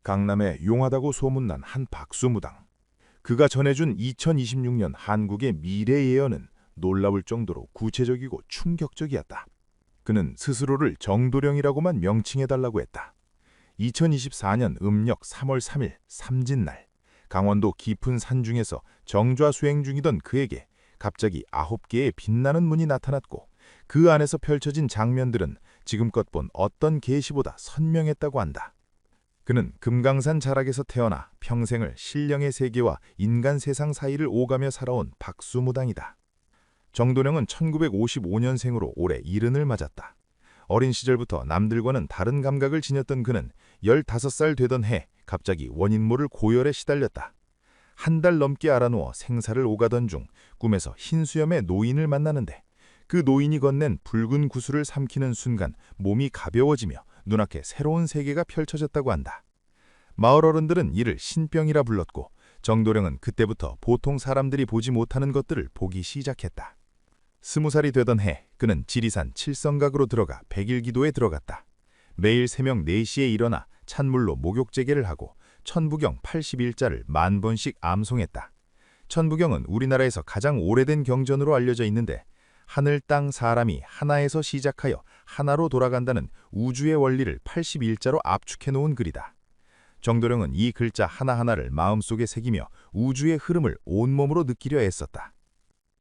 강남에 용하다고 소문난 한 박수무당. 그가 전해준 2026년 한국의 미래 예언은 놀라울 정도로 구체적이고 충격적이었다. 그는 스스로를 정도령이라고만 명칭해달라고 했다. 2024년 음력 3월 3일 삼진날, 강원도 깊은 산중에서 정좌 수행 중이던 그에게 갑자기 9개의 빛나는 문이 나타났고, 그 안에서 펼쳐진 장면들은 지금껏 본 어떤 계시보다 선명했다고 한다. 그는 금강산 자락에서 태어나 평생을 신령의 세계와 인간 세상 사이를 오가며 살아온 박수무당이다. 정도령은 1955년생으로 올해 70을 맞았다. 어린 시절부터 남들과는 다른 감각을 지녔던 그는 15살 되던 해 갑자기 원인모를 고열에 시달렸다. 한 달 넘게 알아누워 생사를 오가던 중 꿈에서 흰 수염의 노인을 만나는데, 그 노인이 건넨 붉은 구슬을 삼키는 순간 몸이 가벼워지며 눈앞에 새로운 세계가 펼쳐졌다고 한다. 마을 어른들은 이를 신병이라 불렀고, 정도령은 그때부터 보통 사람들이 보지 못하는 것들을 보기 시작했다. 20살이 되던 해 그는 지리산 칠성각으로 들어가 백일기도에 들어갔다. 매일 새벽 4시에 일어나 찬물로 목욕제개를 하고 천부경 81자를 10,000번씩 암송했다. 천부경은 우리나라에서 가장 오래된 경전으로 알려져 있는데, 하늘, 땅, 사람이 하나에서 시작하여 하나로 돌아간다는 우주의 원리를 81자로 압축해 놓은 글이다. 정도령은 이 글자 하나하나를 마음속에 새기며 우주의 흐름을 온몸으로 느끼려 애썼다.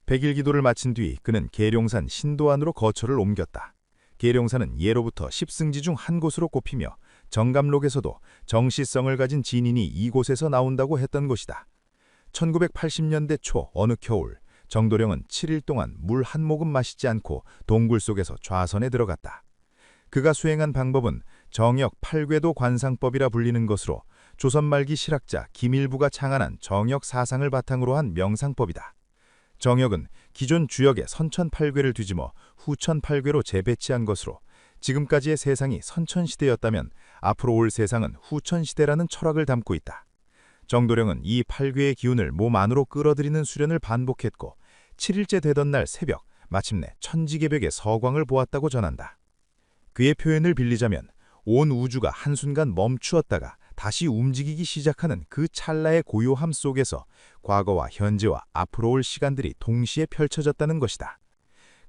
백일기도를 마친 뒤 그는 계룡산 신도안으로 거처를 옮겼다. 계룡산은 예로부터 십승지 중 한 곳으로 꼽히며 정감록에서도 정시성을 가진 진인이 이곳에서 나온다고 했던 곳이다. 1980년대 초 어느 겨울, 정도령은 7일 동안 물 한 모금 마시지 않고 동굴 속에서 좌선에 들어갔다. 그가 수행한 방법은 정역 8궤도 관상법이라 불리는 것으로 조선 말기 실학자 김일부가 창안한 정역 사상을 바탕으로 한 명상법이다. 정역은 기존 주역의 선천 8궤를 뒤집어 후천 8궤로 재배치한 것으로, 지금까지의 세상이 선천시대였다면 앞으로 올 세상은 후천시대라는 철학을 담고 있다. 정도령은 이 8궤의 기운을 몸 안으로 끌어들이는 수련을 반복했고, 7일째 되던 날 새벽 마침내 천지개벽의 서광을 보았다고 전한다. 그의 표현을 빌리자면 온 우주가 한순간 멈추었다가 다시 움직이기 시작하는 그 찰나의 고요함 속에서 과거와 현재와 앞으로 올 시간들이 동시에 펼쳐졌다는 것이다.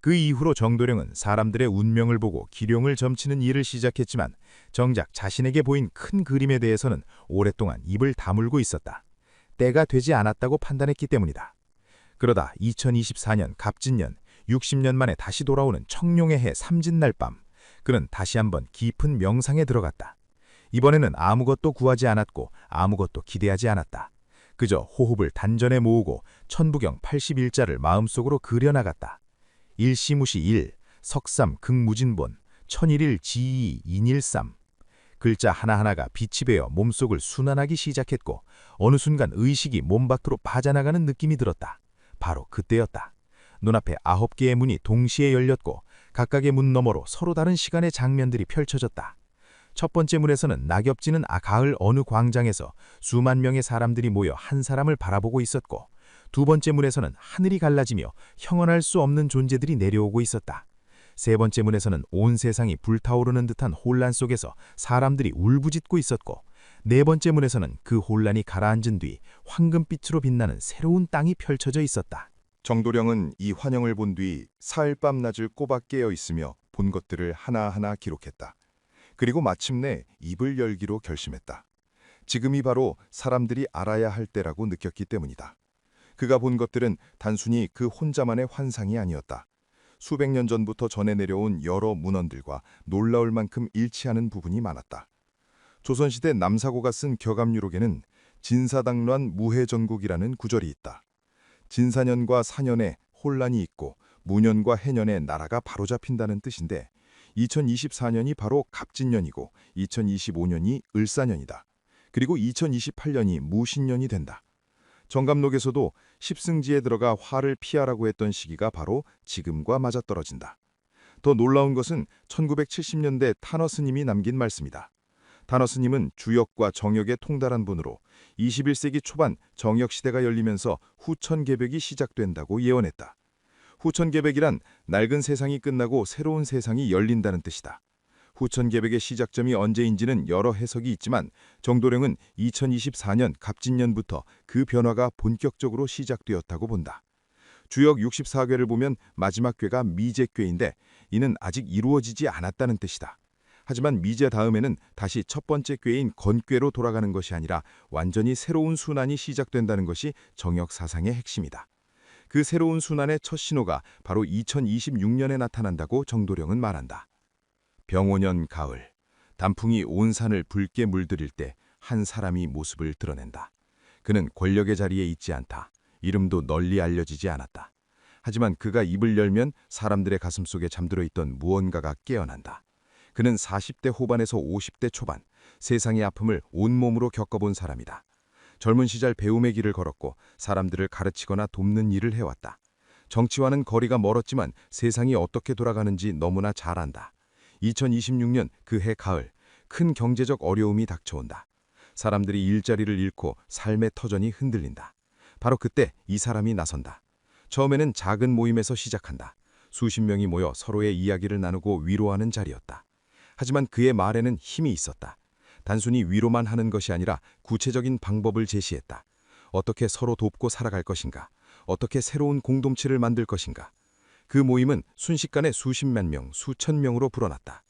그 이후로 정도령은 사람들의 운명을 보고 기룡을 점치는 일을 시작했지만, 정작 자신에게 보인 큰 그림에 대해서는 오랫동안 입을 다물고 있었다. 때가 되지 않았다고 판단했기 때문이다. 그러다 2024년 갑진년, 60년 만에 다시 돌아오는 청룡의 해 삼진날 밤, 그는 다시 한번 깊은 명상에 들어갔다. 이번에는 아무것도 구하지 않았고 아무것도 기대하지 않았다. 그저 호흡을 단전에 모으고 천부경 81자를 마음속으로 그려나갔다. 일시무시 일, 석삼 극무진본, 천일일 지이 인일삼. 글자 하나하나가 빛이 배어 몸속을 순환하기 시작했고, 어느 순간 의식이 몸 밖으로 빠져나가는 느낌이 들었다. 바로 그때였다. 눈앞에 9개의 문이 동시에 열렸고, 각각의 문 너머로 서로 다른 시간의 장면들이 펼쳐졌다. 첫 번째 문에서는 낙엽지는 가을 어느 광장에서 수만 명의 사람들이 모여 한 사람을 바라보고 있었고, 두 번째 문에서는 하늘이 갈라지며 형언할 수 없는 존재들이 내려오고 있었다. 세 번째 문에서는 온 세상이 불타오르는 듯한 혼란 속에서 사람들이 울부짖고 있었고, 네 번째 문에서는 그 혼란이 가라앉은 뒤 황금빛으로 빛나는 새로운 땅이 펼쳐져 있었다. 정도령은 이 환영을 본 뒤 사흘 밤낮을 꼬박 깨어 있으며 본 것들을 하나하나 기록했다. 그리고 마침내 입을 열기로 결심했다. 지금이 바로 사람들이 알아야 할 때라고 느꼈기 때문이다. 그가 본 것들은 단순히 그 혼자만의 환상이 아니었다. 수백 년 전부터 전해 내려온 여러 문헌들과 놀라울 만큼 일치하는 부분이 많았다. 조선시대 남사고가 쓴 격암유록에는 진사당乱무해전국이라는 구절이 있다. 진사년과 사년에 혼란이 있고 무년과 해년에 나라가 바로잡힌다는 뜻인데, 2024년이 바로 갑진년이고 2025년이 을사년이다. 그리고 2028년이 무신년이 된다. 정감록에서도 십승지에 들어가 화를 피하라고 했던 시기가 바로 지금과 맞아떨어진다. 더 놀라운 것은 1970년대 타너 스님이 남긴 말씀이다. 타너 스님은 주역과 정역에 통달한 분으로 21세기 초반 정역시대가 열리면서 후천개벽이 시작된다고 예언했다. 후천개벽이란 낡은 세상이 끝나고 새로운 세상이 열린다는 뜻이다. 후천개벽의 시작점이 언제인지는 여러 해석이 있지만 정도령은 2024년 갑진년부터 그 변화가 본격적으로 시작되었다고 본다. 주역 64궤를 보면 마지막 궤가 미제궤인데 이는 아직 이루어지지 않았다는 뜻이다. 하지만 미제 다음에는 다시 첫 번째 궤인 건궤로 돌아가는 것이 아니라 완전히 새로운 순환이 시작된다는 것이 정역 사상의 핵심이다. 그 새로운 순환의 첫 신호가 바로 2026년에 나타난다고 정도령은 말한다. 병오년 가을, 단풍이 온 산을 붉게 물들일 때 한 사람이 모습을 드러낸다. 그는 권력의 자리에 있지 않다. 이름도 널리 알려지지 않았다. 하지만 그가 입을 열면 사람들의 가슴 속에 잠들어 있던 무언가가 깨어난다. 그는 40대 후반에서 50대 초반, 세상의 아픔을 온몸으로 겪어본 사람이다. 젊은 시절 배움의 길을 걸었고 사람들을 가르치거나 돕는 일을 해왔다. 정치와는 거리가 멀었지만 세상이 어떻게 돌아가는지 너무나 잘 안다. 2026년 그 해 가을, 큰 경제적 어려움이 닥쳐온다. 사람들이 일자리를 잃고 삶의 터전이 흔들린다. 바로 그때 이 사람이 나선다. 처음에는 작은 모임에서 시작한다. 수십 명이 모여 서로의 이야기를 나누고 위로하는 자리였다. 하지만 그의 말에는 힘이 있었다. 단순히 위로만 하는 것이 아니라 구체적인 방법을 제시했다. 어떻게 서로 돕고 살아갈 것인가? 어떻게 새로운 공동체를 만들 것인가? 그 모임은 순식간에 수십만 명, 수천 명으로 불어났다.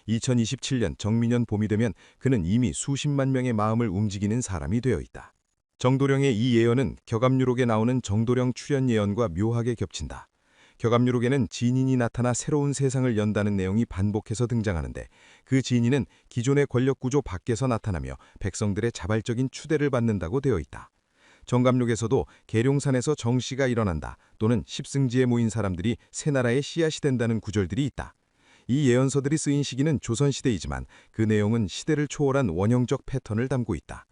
2027년 정민년 봄이 되면 그는 이미 수십만 명의 마음을 움직이는 사람이 되어 있다. 정도령의 이 예언은 격암유록에 나오는 정도령 출현 예언과 묘하게 겹친다. 격암유록에는 진인이 나타나 새로운 세상을 연다는 내용이 반복해서 등장하는데 그 진인은 기존의 권력구조 밖에서 나타나며 백성들의 자발적인 추대를 받는다고 되어 있다. 정감록에서도 계룡산에서 정시가 일어난다 또는 십승지에 모인 사람들이 새 나라의 씨앗이 된다는 구절들이 있다. 이 예언서들이 쓰인 시기는 조선시대이지만 그 내용은 시대를 초월한 원형적 패턴을 담고 있다.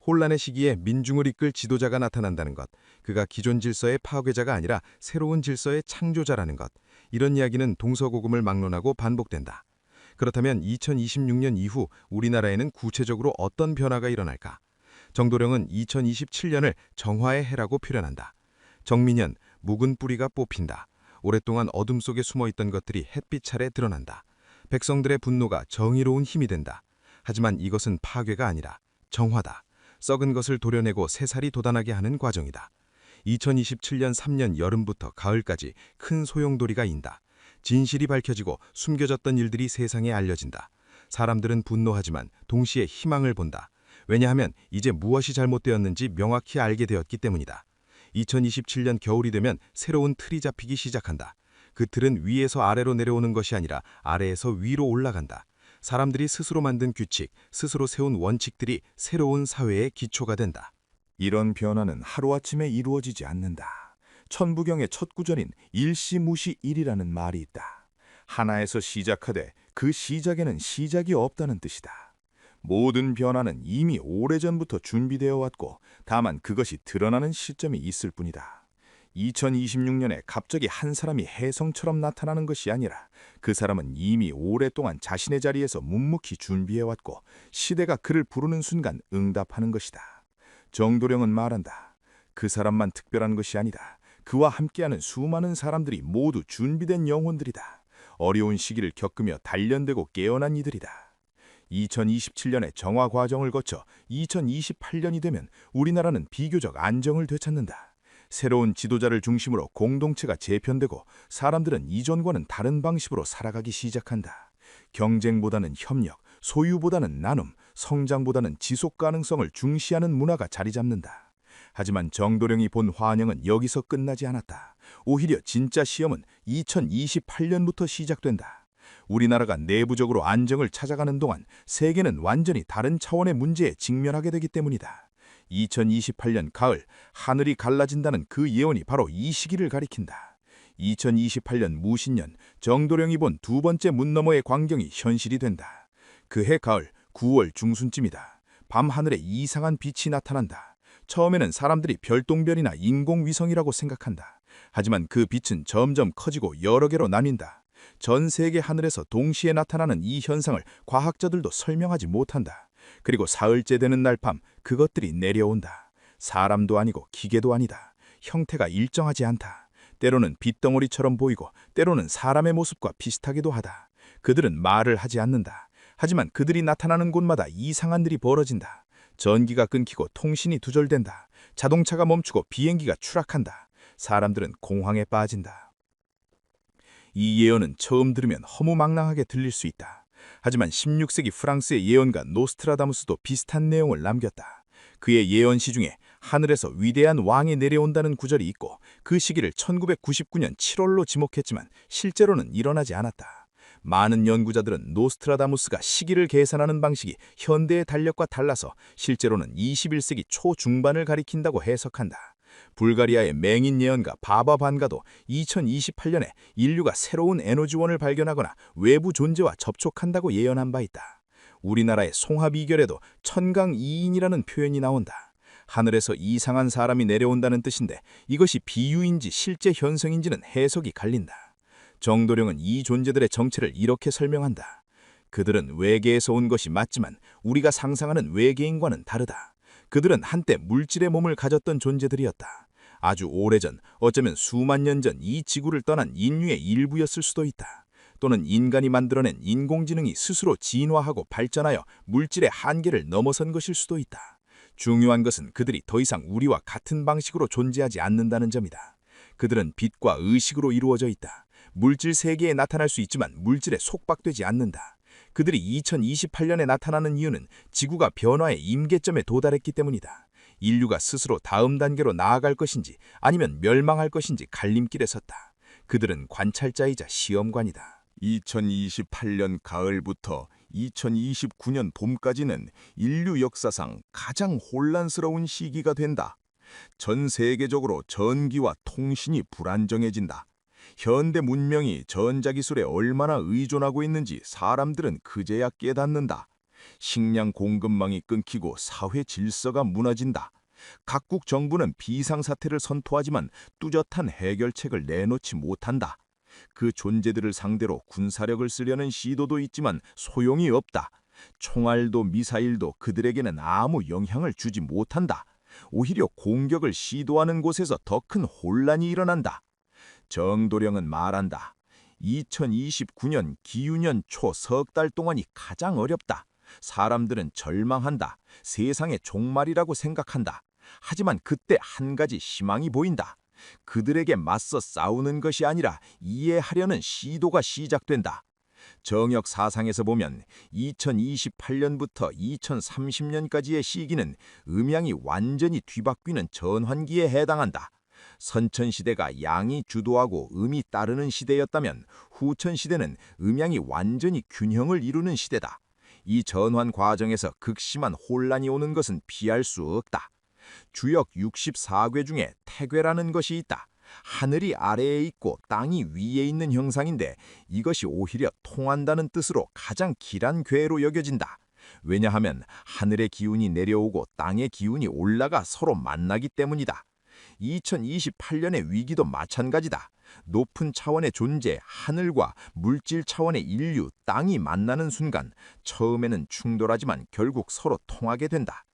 혼란의 시기에 민중을 이끌 지도자가 나타난다는 것, 그가 기존 질서의 파괴자가 아니라 새로운 질서의 창조자라는 것, 이런 이야기는 동서고금을 막론하고 반복된다. 그렇다면 2026년 이후 우리나라에는 구체적으로 어떤 변화가 일어날까? 정도령은 2027년을 정화의 해라고 표현한다. 정민년, 묵은 뿌리가 뽑힌다. 오랫동안 어둠 속에 숨어있던 것들이 햇빛 아래 드러난다. 백성들의 분노가 정의로운 힘이 된다. 하지만 이것은 파괴가 아니라 정화다. 썩은 것을 도려내고 새살이 돋아나게 하는 과정이다. 2027년 3년 여름부터 가을까지 큰 소용돌이가 인다. 진실이 밝혀지고 숨겨졌던 일들이 세상에 알려진다. 사람들은 분노하지만 동시에 희망을 본다. 왜냐하면 이제 무엇이 잘못되었는지 명확히 알게 되었기 때문이다. 2027년 겨울이 되면 새로운 틀이 잡히기 시작한다. 그 틀은 위에서 아래로 내려오는 것이 아니라 아래에서 위로 올라간다. 사람들이 스스로 만든 규칙, 스스로 세운 원칙들이 새로운 사회의 기초가 된다. 이런 변화는 하루아침에 이루어지지 않는다. 천부경의 첫 구절인 일시무시일이라는 말이 있다. 하나에서 시작하되 그 시작에는 시작이 없다는 뜻이다. 모든 변화는 이미 오래전부터 준비되어 왔고 다만 그것이 드러나는 시점이 있을 뿐이다. 2026년에 갑자기 한 사람이 혜성처럼 나타나는 것이 아니라 그 사람은 이미 오랫동안 자신의 자리에서 묵묵히 준비해왔고 시대가 그를 부르는 순간 응답하는 것이다. 정도령은 말한다. 그 사람만 특별한 것이 아니다. 그와 함께하는 수많은 사람들이 모두 준비된 영혼들이다. 어려운 시기를 겪으며 단련되고 깨어난 이들이다. 2027년의 정화 과정을 거쳐 2028년이 되면 우리나라는 비교적 안정을 되찾는다. 새로운 지도자를 중심으로 공동체가 재편되고 사람들은 이전과는 다른 방식으로 살아가기 시작한다. 경쟁보다는 협력, 소유보다는 나눔, 성장보다는 지속 가능성을 중시하는 문화가 자리 잡는다. 하지만 정도령이 본 환영은 여기서 끝나지 않았다. 오히려 진짜 시험은 2028년부터 시작된다. 우리나라가 내부적으로 안정을 찾아가는 동안 세계는 완전히 다른 차원의 문제에 직면하게 되기 때문이다. 2028년 가을, 하늘이 갈라진다는 그 예언이 바로 이 시기를 가리킨다. 2028년 무신년, 정도령이 본 두 번째 문 너머의 광경이 현실이 된다. 그해 가을, 9월 중순쯤이다. 밤하늘에 이상한 빛이 나타난다. 처음에는 사람들이 별똥별이나 인공위성이라고 생각한다. 하지만 그 빛은 점점 커지고 여러 개로 나뉜다. 전 세계 하늘에서 동시에 나타나는 이 현상을 과학자들도 설명하지 못한다. 그리고 사흘째 되는 날 밤 그것들이 내려온다. 사람도 아니고 기계도 아니다. 형태가 일정하지 않다. 때로는 빗덩어리처럼 보이고 때로는 사람의 모습과 비슷하기도 하다. 그들은 말을 하지 않는다. 하지만 그들이 나타나는 곳마다 이상한 일이 벌어진다. 전기가 끊기고 통신이 두절된다. 자동차가 멈추고 비행기가 추락한다. 사람들은 공황에 빠진다. 이 예언은 처음 들으면 허무망랑하게 들릴 수 있다. 하지만 16세기 프랑스의 예언가 노스트라다무스도 비슷한 내용을 남겼다. 그의 예언시 중에 하늘에서 위대한 왕이 내려온다는 구절이 있고 그 시기를 1999년 7월로 지목했지만 실제로는 일어나지 않았다. 많은 연구자들은 노스트라다무스가 시기를 계산하는 방식이 현대의 달력과 달라서 실제로는 21세기 초중반을 가리킨다고 해석한다. 불가리아의 맹인 예언가 바바 반가도 2028년에 인류가 새로운 에너지원을 발견하거나 외부 존재와 접촉한다고 예언한 바 있다. 우리나라의 송하비결에도 천강이인이라는 표현이 나온다. 하늘에서 이상한 사람이 내려온다는 뜻인데 이것이 비유인지 실제 현상인지는 해석이 갈린다. 정도령은 이 존재들의 정체를 이렇게 설명한다. 그들은 외계에서 온 것이 맞지만 우리가 상상하는 외계인과는 다르다. 그들은 한때 물질의 몸을 가졌던 존재들이었다. 아주 오래전, 어쩌면 수만 년 전 이 지구를 떠난 인류의 일부였을 수도 있다. 또는 인간이 만들어낸 인공지능이 스스로 진화하고 발전하여 물질의 한계를 넘어선 것일 수도 있다. 중요한 것은 그들이 더 이상 우리와 같은 방식으로 존재하지 않는다는 점이다. 그들은 빛과 의식으로 이루어져 있다. 물질 세계에 나타날 수 있지만 물질에 속박되지 않는다. 그들이 2028년에 나타나는 이유는 지구가 변화의 임계점에 도달했기 때문이다. 인류가 스스로 다음 단계로 나아갈 것인지 아니면 멸망할 것인지 갈림길에 섰다. 그들은 관찰자이자 시험관이다. 2028년 가을부터 2029년 봄까지는 인류 역사상 가장 혼란스러운 시기가 된다. 전 세계적으로 전기와 통신이 불안정해진다. 현대 문명이 전자기술에 얼마나 의존하고 있는지 사람들은 그제야 깨닫는다. 식량 공급망이 끊기고 사회 질서가 무너진다. 각국 정부는 비상사태를 선포하지만 뚜렷한 해결책을 내놓지 못한다. 그 존재들을 상대로 군사력을 쓰려는 시도도 있지만 소용이 없다. 총알도 미사일도 그들에게는 아무 영향을 주지 못한다. 오히려 공격을 시도하는 곳에서 더 큰 혼란이 일어난다. 정도령은 말한다. 2029년 기유년 초 석 달 동안이 가장 어렵다. 사람들은 절망한다. 세상의 종말이라고 생각한다. 하지만 그때 한 가지 희망이 보인다. 그들에게 맞서 싸우는 것이 아니라 이해하려는 시도가 시작된다. 정역 사상에서 보면 2028년부터 2030년까지의 시기는 음양이 완전히 뒤바뀌는 전환기에 해당한다. 선천시대가 양이 주도하고 음이 따르는 시대였다면 후천시대는 음양이 완전히 균형을 이루는 시대다. 이 전환 과정에서 극심한 혼란이 오는 것은 피할 수 없다. 주역 64궤 중에 태궤라는 것이 있다. 하늘이 아래에 있고 땅이 위에 있는 형상인데 이것이 오히려 통한다는 뜻으로 가장 길한 궤로 여겨진다. 왜냐하면 하늘의 기운이 내려오고 땅의 기운이 올라가 서로 만나기 때문이다. 2028년의 위기도 마찬가지다. 높은 차원의 존재, 하늘과 물질 차원의 인류, 땅이 만나는 순간 처음에는 충돌하지만 결국 서로 통하게 된다.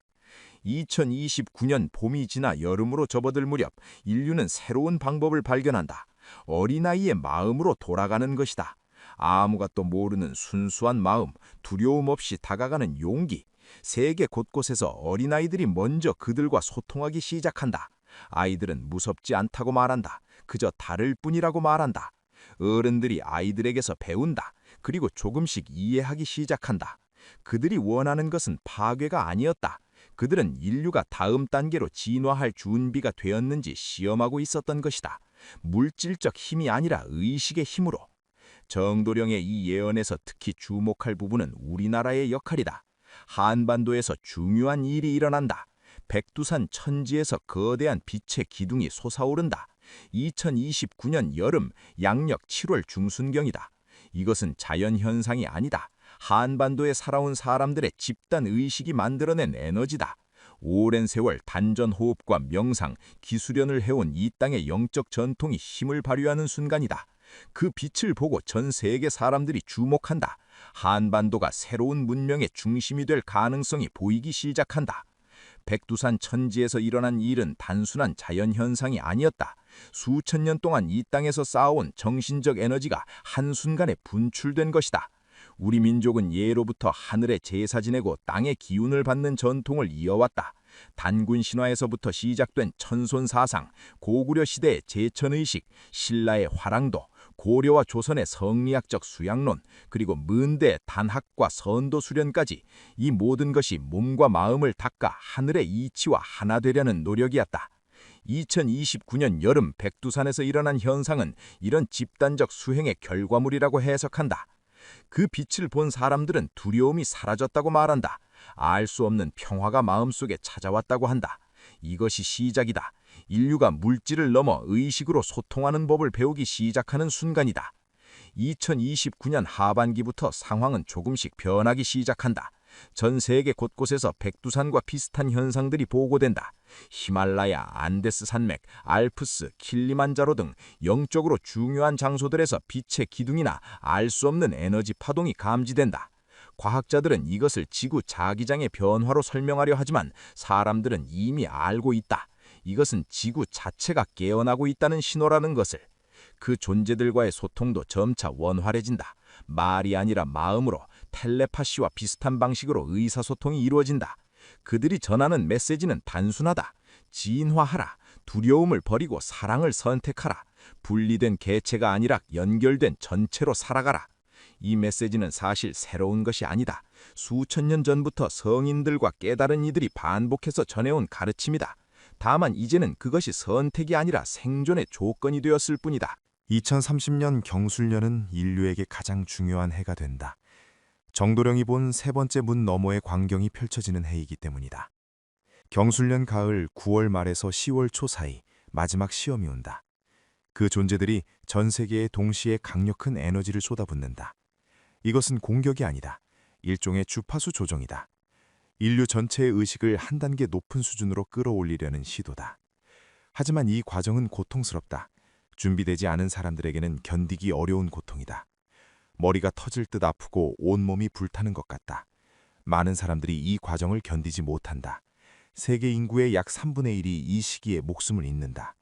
2029년 봄이 지나 여름으로 접어들 무렵 인류는 새로운 방법을 발견한다. 어린아이의 마음으로 돌아가는 것이다. 아무것도 모르는 순수한 마음, 두려움 없이 다가가는 용기. 세계 곳곳에서 어린아이들이 먼저 그들과 소통하기 시작한다. 아이들은 무섭지 않다고 말한다. 그저 다를 뿐이라고 말한다. 어른들이 아이들에게서 배운다. 그리고 조금씩 이해하기 시작한다. 그들이 원하는 것은 파괴가 아니었다. 그들은 인류가 다음 단계로 진화할 준비가 되었는지 시험하고 있었던 것이다. 물질적 힘이 아니라 의식의 힘으로. 정도령의 이 예언에서 특히 주목할 부분은 우리나라의 역할이다. 한반도에서 중요한 일이 일어난다. 백두산 천지에서 거대한 빛의 기둥이 솟아오른다. 2029년 여름 양력 7월 중순경이다. 이것은 자연현상이 아니다. 한반도에 살아온 사람들의 집단 의식이 만들어낸 에너지다. 오랜 세월 단전호흡과 명상, 기수련을 해온 이 땅의 영적 전통이 힘을 발휘하는 순간이다. 그 빛을 보고 전 세계 사람들이 주목한다. 한반도가 새로운 문명의 중심이 될 가능성이 보이기 시작한다. 백두산 천지에서 일어난 일은 단순한 자연현상이 아니었다. 수천 년 동안 이 땅에서 쌓아온 정신적 에너지가 한순간에 분출된 것이다. 우리 민족은 예로부터 하늘에 제사 지내고 땅의 기운을 받는 전통을 이어왔다. 단군 신화에서부터 시작된 천손 사상, 고구려 시대의 제천의식, 신라의 화랑도, 고려와 조선의 성리학적 수양론, 그리고 문대의 단학과 선도 수련까지 이 모든 것이 몸과 마음을 닦아 하늘의 이치와 하나 되려는 노력이었다. 2029년 여름 백두산에서 일어난 현상은 이런 집단적 수행의 결과물이라고 해석한다. 그 빛을 본 사람들은 두려움이 사라졌다고 말한다. 알 수 없는 평화가 마음속에 찾아왔다고 한다. 이것이 시작이다. 인류가 물질을 넘어 의식으로 소통하는 법을 배우기 시작하는 순간이다. 2029년 하반기부터 상황은 조금씩 변하기 시작한다. 전 세계 곳곳에서 백두산과 비슷한 현상들이 보고된다. 히말라야, 안데스 산맥, 알프스, 킬리만자로 등 영적으로 중요한 장소들에서 빛의 기둥이나 알 수 없는 에너지 파동이 감지된다. 과학자들은 이것을 지구 자기장의 변화로 설명하려 하지만 사람들은 이미 알고 있다. 이것은 지구 자체가 깨어나고 있다는 신호라는 것을. 그 존재들과의 소통도 점차 원활해진다. 말이 아니라 마음으로, 텔레파시와 비슷한 방식으로 의사소통이 이루어진다. 그들이 전하는 메시지는 단순하다. 진화하라. 두려움을 버리고 사랑을 선택하라. 분리된 개체가 아니라 연결된 전체로 살아가라. 이 메시지는 사실 새로운 것이 아니다. 수천 년 전부터 성인들과 깨달은 이들이 반복해서 전해온 가르침이다. 다만 이제는 그것이 선택이 아니라 생존의 조건이 되었을 뿐이다. 2030년 경술년은 인류에게 가장 중요한 해가 된다. 정도령이 본 세 번째 문 너머의 광경이 펼쳐지는 해이기 때문이다. 경술년 가을 9월 말에서 10월 초 사이 마지막 시험이 온다. 그 존재들이 전 세계에 동시에 강력한 에너지를 쏟아붓는다. 이것은 공격이 아니다. 일종의 주파수 조정이다. 인류 전체의 의식을 한 단계 높은 수준으로 끌어올리려는 시도다. 하지만 이 과정은 고통스럽다. 준비되지 않은 사람들에게는 견디기 어려운 고통이다. 머리가 터질 듯 아프고 온몸이 불타는 것 같다. 많은 사람들이 이 과정을 견디지 못한다. 세계 인구의 약 3분의 1이 이 시기에 목숨을 잃는다.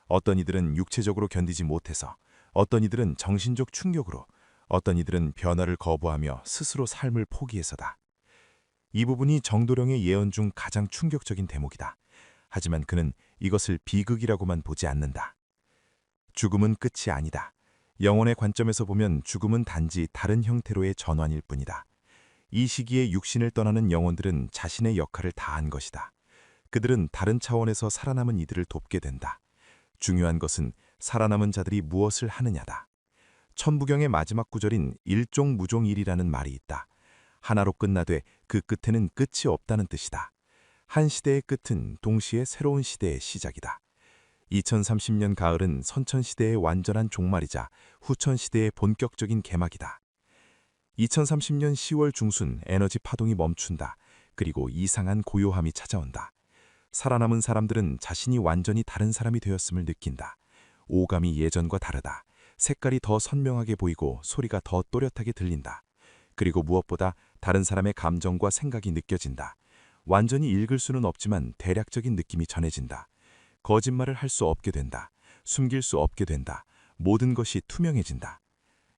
어떤 이들은 육체적으로 견디지 못해서, 어떤 이들은 정신적 충격으로, 어떤 이들은 변화를 거부하며 스스로 삶을 포기해서다. 이 부분이 정도령의 예언 중 가장 충격적인 대목이다. 하지만 그는 이것을 비극이라고만 보지 않는다. 죽음은 끝이 아니다. 영혼의 관점에서 보면 죽음은 단지 다른 형태로의 전환일 뿐이다. 이 시기에 육신을 떠나는 영혼들은 자신의 역할을 다한 것이다. 그들은 다른 차원에서 살아남은 이들을 돕게 된다. 중요한 것은 살아남은 자들이 무엇을 하느냐다. 천부경의 마지막 구절인 일종무종일이라는 말이 있다. 하나로 끝나되 그 끝에는 끝이 없다는 뜻이다. 한 시대의 끝은 동시에 새로운 시대의 시작이다. 2030년 가을은 선천시대의 완전한 종말이자 후천시대의 본격적인 개막이다. 2030년 10월 중순 에너지 파동이 멈춘다. 그리고 이상한 고요함이 찾아온다. 살아남은 사람들은 자신이 완전히 다른 사람이 되었음을 느낀다. 오감이 예전과 다르다. 색깔이 더 선명하게 보이고 소리가 더 또렷하게 들린다. 그리고 무엇보다 다른 사람의 감정과 생각이 느껴진다. 완전히 읽을 수는 없지만 대략적인 느낌이 전해진다. 거짓말을 할 수 없게 된다. 숨길 수 없게 된다. 모든 것이 투명해진다.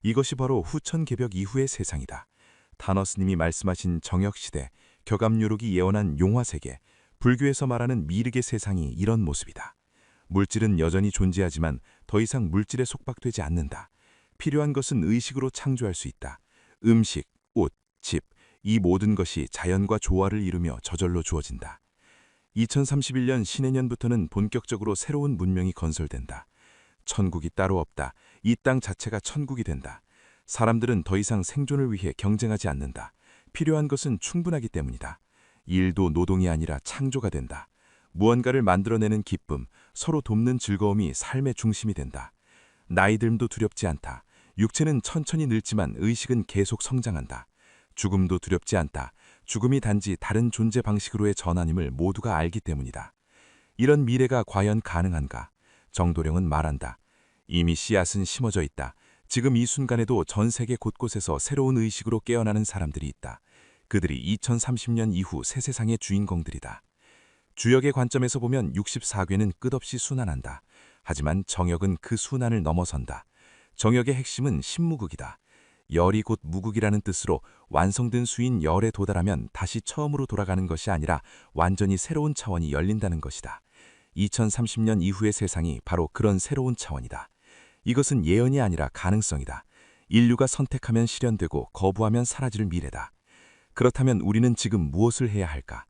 이것이 바로 후천개벽 이후의 세상이다. 타너스님이 말씀하신 정역시대, 격암유록이 예언한 용화세계, 불교에서 말하는 미륵의 세상이 이런 모습이다. 물질은 여전히 존재하지만 더 이상 물질에 속박되지 않는다. 필요한 것은 의식으로 창조할 수 있다. 음식, 옷, 집, 이 모든 것이 자연과 조화를 이루며 저절로 주어진다. 2031년 신해년부터는 본격적으로 새로운 문명이 건설된다. 천국이 따로 없다. 이 땅 자체가 천국이 된다. 사람들은 더 이상 생존을 위해 경쟁하지 않는다. 필요한 것은 충분하기 때문이다. 일도 노동이 아니라 창조가 된다. 무언가를 만들어내는 기쁨, 서로 돕는 즐거움이 삶의 중심이 된다. 나이 듦도 두렵지 않다. 육체는 천천히 늙지만 의식은 계속 성장한다. 죽음도 두렵지 않다. 죽음이 단지 다른 존재 방식으로의 전환임을 모두가 알기 때문이다. 이런 미래가 과연 가능한가? 정도령은 말한다. 이미 씨앗은 심어져 있다. 지금 이 순간에도 전 세계 곳곳에서 새로운 의식으로 깨어나는 사람들이 있다. 그들이 2030년 이후 새 세상의 주인공들이다. 주역의 관점에서 보면 64괴는 끝없이 순환한다. 하지만 정역은 그 순환을 넘어선다. 정역의 핵심은 신무극이다. 열이 곧 무국이라는 뜻으로 완성된 수인 열에 도달하면 다시 처음으로 돌아가는 것이 아니라 완전히 새로운 차원이 열린다는 것이다. 2030년 이후의 세상이 바로 그런 새로운 차원이다. 이것은 예언이 아니라 가능성이다. 인류가 선택하면 실현되고 거부하면 사라질 미래다. 그렇다면 우리는 지금 무엇을 해야 할까?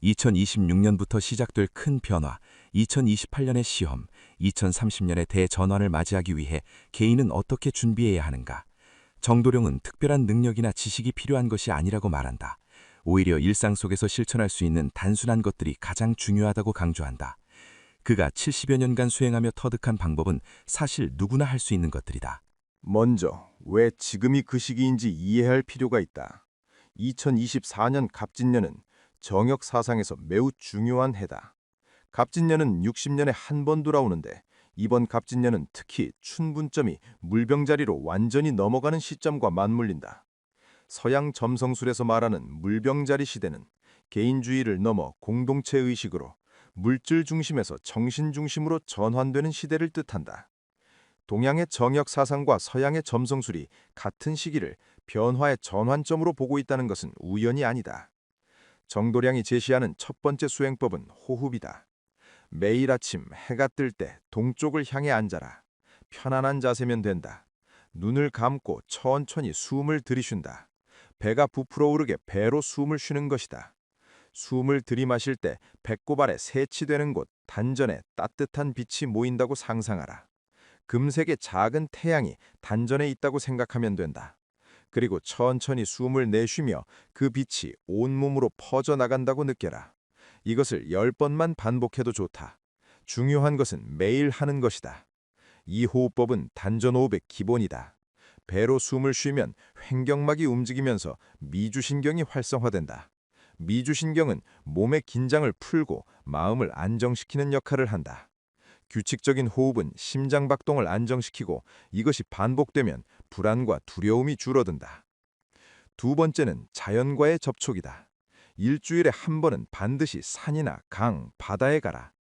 2026년부터 시작될 큰 변화, 2028년의 시험, 2030년의 대전환을 맞이하기 위해 개인은 어떻게 준비해야 하는가? 정도령은 특별한 능력이나 지식이 필요한 것이 아니라고 말한다. 오히려 일상 속에서 실천할 수 있는 단순한 것들이 가장 중요하다고 강조한다. 그가 70여 년간 수행하며 터득한 방법은 사실 누구나 할 수 있는 것들이다. 먼저 왜 지금이 그 시기인지 이해할 필요가 있다. 2024년 갑진년은 정역 사상에서 매우 중요한 해다. 갑진년은 60년에 한 번 돌아오는데 이번 갑진년은 특히 춘분점이 물병자리로 완전히 넘어가는 시점과 맞물린다. 서양 점성술에서 말하는 물병자리 시대는 개인주의를 넘어 공동체 의식으로 물질 중심에서 정신 중심으로 전환되는 시대를 뜻한다. 동양의 정역 사상과 서양의 점성술이 같은 시기를 변화의 전환점으로 보고 있다는 것은 우연이 아니다. 정도량이 제시하는 첫 번째 수행법은 호흡이다. 매일 아침 해가 뜰 때 동쪽을 향해 앉아라. 편안한 자세면 된다. 눈을 감고 천천히 숨을 들이쉰다. 배가 부풀어 오르게 배로 숨을 쉬는 것이다. 숨을 들이마실 때 배꼽 아래 세치되는 곳 단전에 따뜻한 빛이 모인다고 상상하라. 금색의 작은 태양이 단전에 있다고 생각하면 된다. 그리고 천천히 숨을 내쉬며 그 빛이 온몸으로 퍼져나간다고 느껴라. 이것을 10번만 반복해도 좋다. 중요한 것은 매일 하는 것이다. 이 호흡법은 단전호흡의 기본이다. 배로 숨을 쉬면 횡격막이 움직이면서 미주신경이 활성화된다. 미주신경은 몸의 긴장을 풀고 마음을 안정시키는 역할을 한다. 규칙적인 호흡은 심장박동을 안정시키고 이것이 반복되면 불안과 두려움이 줄어든다. 두 번째는 자연과의 접촉이다. 일주일에 한 번은 반드시 산이나 강, 바다에 가라.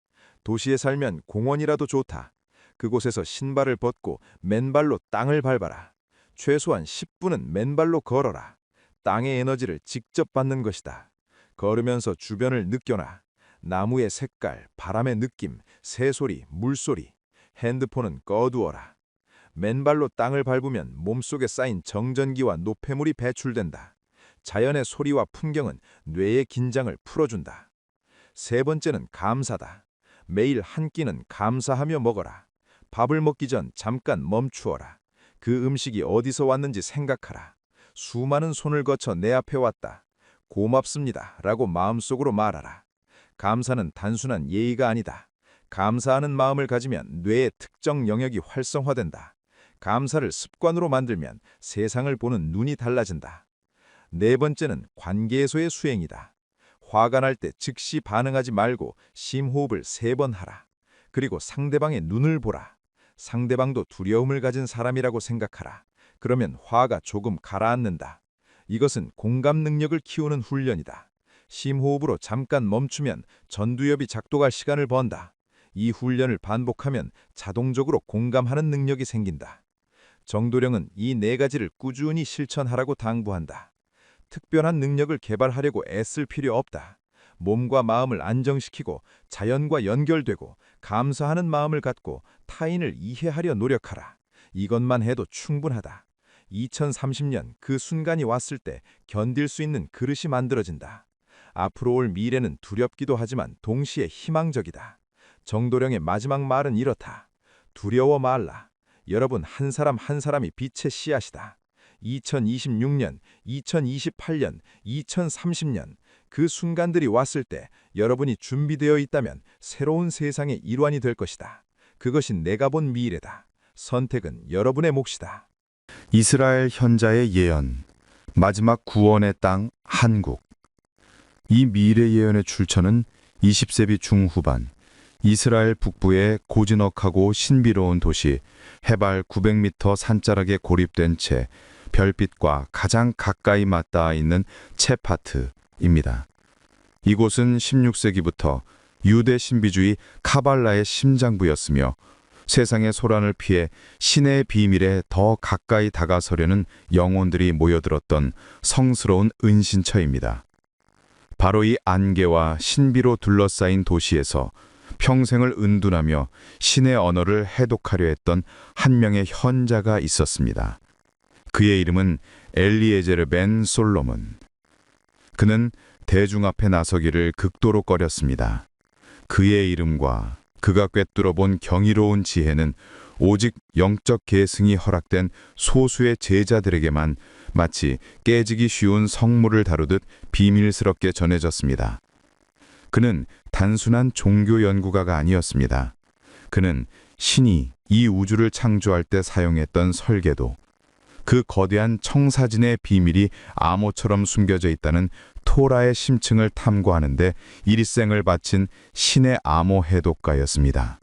도시에 살면 공원이라도 좋다. 그곳에서 신발을 벗고 맨발로 땅을 밟아라. 최소한 10분은 맨발로 걸어라. 땅의 에너지를 직접 받는 것이다. 걸으면서 주변을 느껴라. 나무의 색깔, 바람의 느낌, 새소리, 물소리. 핸드폰은 꺼두어라. 맨발로 땅을 밟으면 몸속에 쌓인 정전기와 노폐물이 배출된다. 자연의 소리와 풍경은 뇌의 긴장을 풀어준다. 세 번째는 감사다. 매일 한 끼는 감사하며 먹어라. 밥을 먹기 전 잠깐 멈추어라. 그 음식이 어디서 왔는지 생각하라. 수많은 손을 거쳐 내 앞에 왔다. 고맙습니다. 라고 마음속으로 말하라. 감사는 단순한 예의가 아니다. 감사하는 마음을 가지면 뇌의 특정 영역이 활성화된다. 감사를 습관으로 만들면 세상을 보는 눈이 달라진다. 네 번째는 관계에서의 수행이다. 화가 날 때 즉시 반응하지 말고 심호흡을 3번 하라. 그리고 상대방의 눈을 보라. 상대방도 두려움을 가진 사람이라고 생각하라. 그러면 화가 조금 가라앉는다. 이것은 공감 능력을 키우는 훈련이다. 심호흡으로 잠깐 멈추면 전두엽이 작동할 시간을 번다. 이 훈련을 반복하면 자동적으로 공감하는 능력이 생긴다. 정도령은 이 4가지를 꾸준히 실천하라고 당부한다. 특별한 능력을 개발하려고 애쓸 필요 없다. 몸과 마음을 안정시키고 자연과 연결되고 감사하는 마음을 갖고 타인을 이해하려 노력하라. 이것만 해도 충분하다. 2030년 그 순간이 왔을 때 견딜 수 있는 그릇이 만들어진다. 앞으로 올 미래는 두렵기도 하지만 동시에 희망적이다. 정도령의 마지막 말은 이렇다. 두려워 말라. 여러분 한 사람 한 사람이 빛의 씨앗이다. 2026년, 2028년, 2030년 그 순간들이 왔을 때 여러분이 준비되어 있다면 새로운 세상의 일환이 될 것이다. 그것이 내가 본 미래다. 선택은 여러분의 몫이다. 이스라엘 현자의 예언, 마지막 구원의 땅 한국. 이 미래 예언의 출처는 20세기 중후반 이스라엘 북부의 고즈넉하고 신비로운 도시 해발 900m 산자락에 고립된 채 별빛과 가장 가까이 맞닿아 있는 체파트입니다. 이곳은 16세기부터 유대 신비주의 카발라의 심장부였으며 세상의 소란을 피해 신의 비밀에 더 가까이 다가서려는 영혼들이 모여들었던 성스러운 은신처입니다. 바로 이 안개와 신비로 둘러싸인 도시에서 평생을 은둔하며 신의 언어를 해독하려 했던 한 명의 현자가 있었습니다. 그의 이름은 엘리에제르 벤 솔로몬. 그는 대중 앞에 나서기를 극도로 꺼렸습니다. 그의 이름과 그가 꿰뚫어 본 경이로운 지혜는 오직 영적 계승이 허락된 소수의 제자들에게만 마치 깨지기 쉬운 성물을 다루듯 비밀스럽게 전해졌습니다. 그는 단순한 종교 연구가가 아니었습니다. 그는 신이 이 우주를 창조할 때 사용했던 설계도, 그 거대한 청사진의 비밀이 암호처럼 숨겨져 있다는 토라의 심층을 탐구하는데 일생을 바친 신의 암호 해독가였습니다.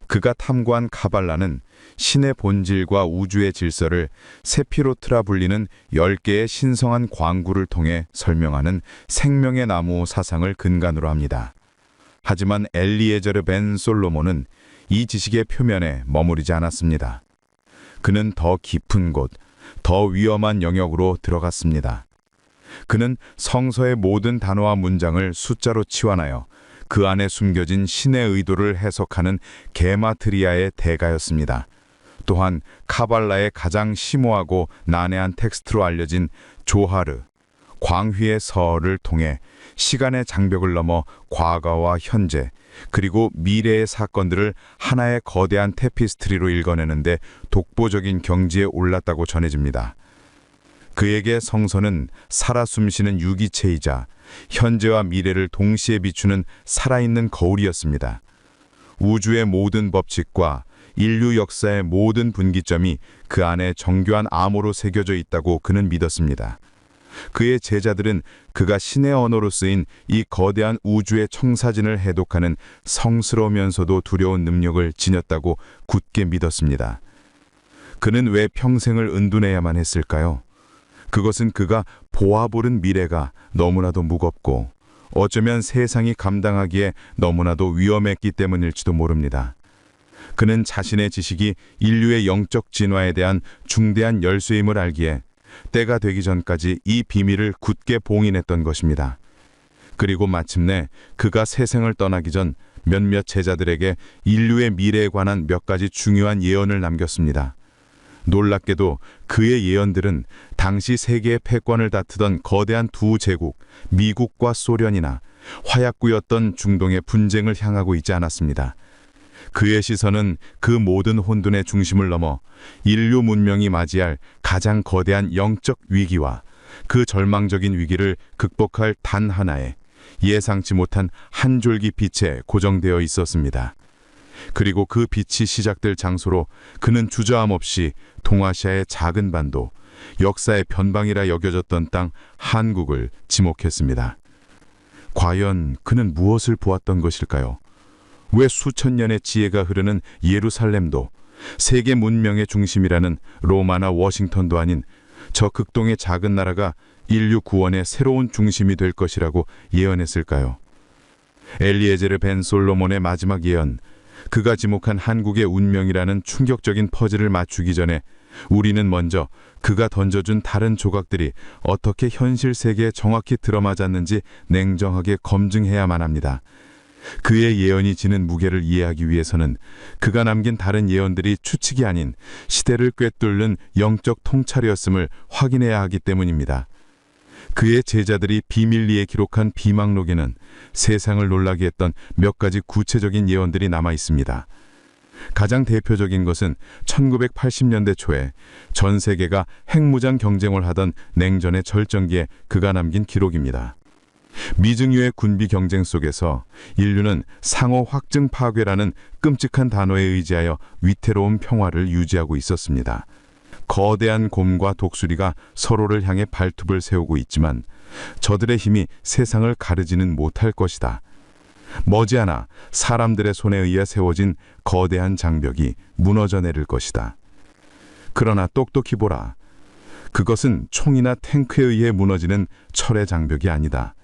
그가 탐구한 카발라는 신의 본질과 우주의 질서를 세피로트라 불리는 10개의 신성한 광구를 통해 설명하는 생명의 나무 사상을 근간으로 합니다. 하지만 엘리에제르 벤 솔로몬은 이 지식의 표면에 머무르지 않았습니다. 그는 더 깊은 곳, 더 위험한 영역으로 들어갔습니다. 그는 성서의 모든 단어와 문장을 숫자로 치환하여 그 안에 숨겨진 신의 의도를 해석하는 게마트리아의 대가였습니다. 또한 카발라의 가장 심오하고 난해한 텍스트로 알려진 조하르, 광휘의 서를 통해 시간의 장벽을 넘어 과거와 현재, 그리고 미래의 사건들을 하나의 거대한 테피스트리로 읽어내는데 독보적인 경지에 올랐다고 전해집니다. 그에게 성서는 살아 숨쉬는 유기체이자 현재와 미래를 동시에 비추는 살아있는 거울이었습니다. 우주의 모든 법칙과 인류 역사의 모든 분기점이 그 안에 정교한 암호로 새겨져 있다고 그는 믿었습니다. 그의 제자들은 그가 신의 언어로 쓰인 이 거대한 우주의 청사진을 해독하는 성스러우면서도 두려운 능력을 지녔다고 굳게 믿었습니다. 그는 왜 평생을 은둔해야만 했을까요? 그것은 그가 보아보는 미래가 너무나도 무겁고 어쩌면 세상이 감당하기에 너무나도 위험했기 때문일지도 모릅니다. 그는 자신의 지식이 인류의 영적 진화에 대한 중대한 열쇠임을 알기에 때가 되기 전까지 이 비밀을 굳게 봉인했던 것입니다. 그리고 마침내 그가 세상을 떠나기 전 몇몇 제자들에게 인류의 미래에 관한 몇 가지 중요한 예언을 남겼습니다. 놀랍게도 그의 예언들은 당시 세계의 패권을 다투던 거대한 두 제국, 미국과 소련이나 화약구였던 중동의 분쟁을 향하고 있지 않았습니다. 그의 시선은 그 모든 혼돈의 중심을 넘어 인류 문명이 맞이할 가장 거대한 영적 위기와 그 절망적인 위기를 극복할 단 하나의 예상치 못한 한 줄기 빛에 고정되어 있었습니다. 그리고 그 빛이 시작될 장소로 그는 주저함 없이 동아시아의 작은 반도, 역사의 변방이라 여겨졌던 땅 한국을 지목했습니다. 과연 그는 무엇을 보았던 것일까요? 왜 수천 년의 지혜가 흐르는 예루살렘도, 세계 문명의 중심이라는 로마나 워싱턴도 아닌 저 극동의 작은 나라가 인류 구원의 새로운 중심이 될 것이라고 예언했을까요? 엘리에제르 벤 솔로몬의 마지막 예언, 그가 지목한 한국의 운명이라는 충격적인 퍼즐을 맞추기 전에 우리는 먼저 그가 던져준 다른 조각들이 어떻게 현실 세계에 정확히 들어맞았는지 냉정하게 검증해야만 합니다. 그의 예언이 지는 무게를 이해하기 위해서는 그가 남긴 다른 예언들이 추측이 아닌 시대를 꿰뚫는 영적 통찰이었음을 확인해야 하기 때문입니다. 그의 제자들이 비밀리에 기록한 비망록에는 세상을 놀라게 했던 몇 가지 구체적인 예언들이 남아 있습니다. 가장 대표적인 것은 1980년대 초에 전 세계가 핵무장 경쟁을 하던 냉전의 절정기에 그가 남긴 기록입니다. 미증유의 군비 경쟁 속에서 인류는 상호 확증 파괴라는 끔찍한 단어에 의지하여 위태로운 평화를 유지하고 있었습니다. 거대한 곰과 독수리가 서로를 향해 발톱을 세우고 있지만 저들의 힘이 세상을 가르지는 못할 것이다. 머지않아 사람들의 손에 의해 세워진 거대한 장벽이 무너져 내릴 것이다. 그러나 똑똑히 보라. 그것은 총이나 탱크에 의해 무너지는 철의 장벽이 아니다.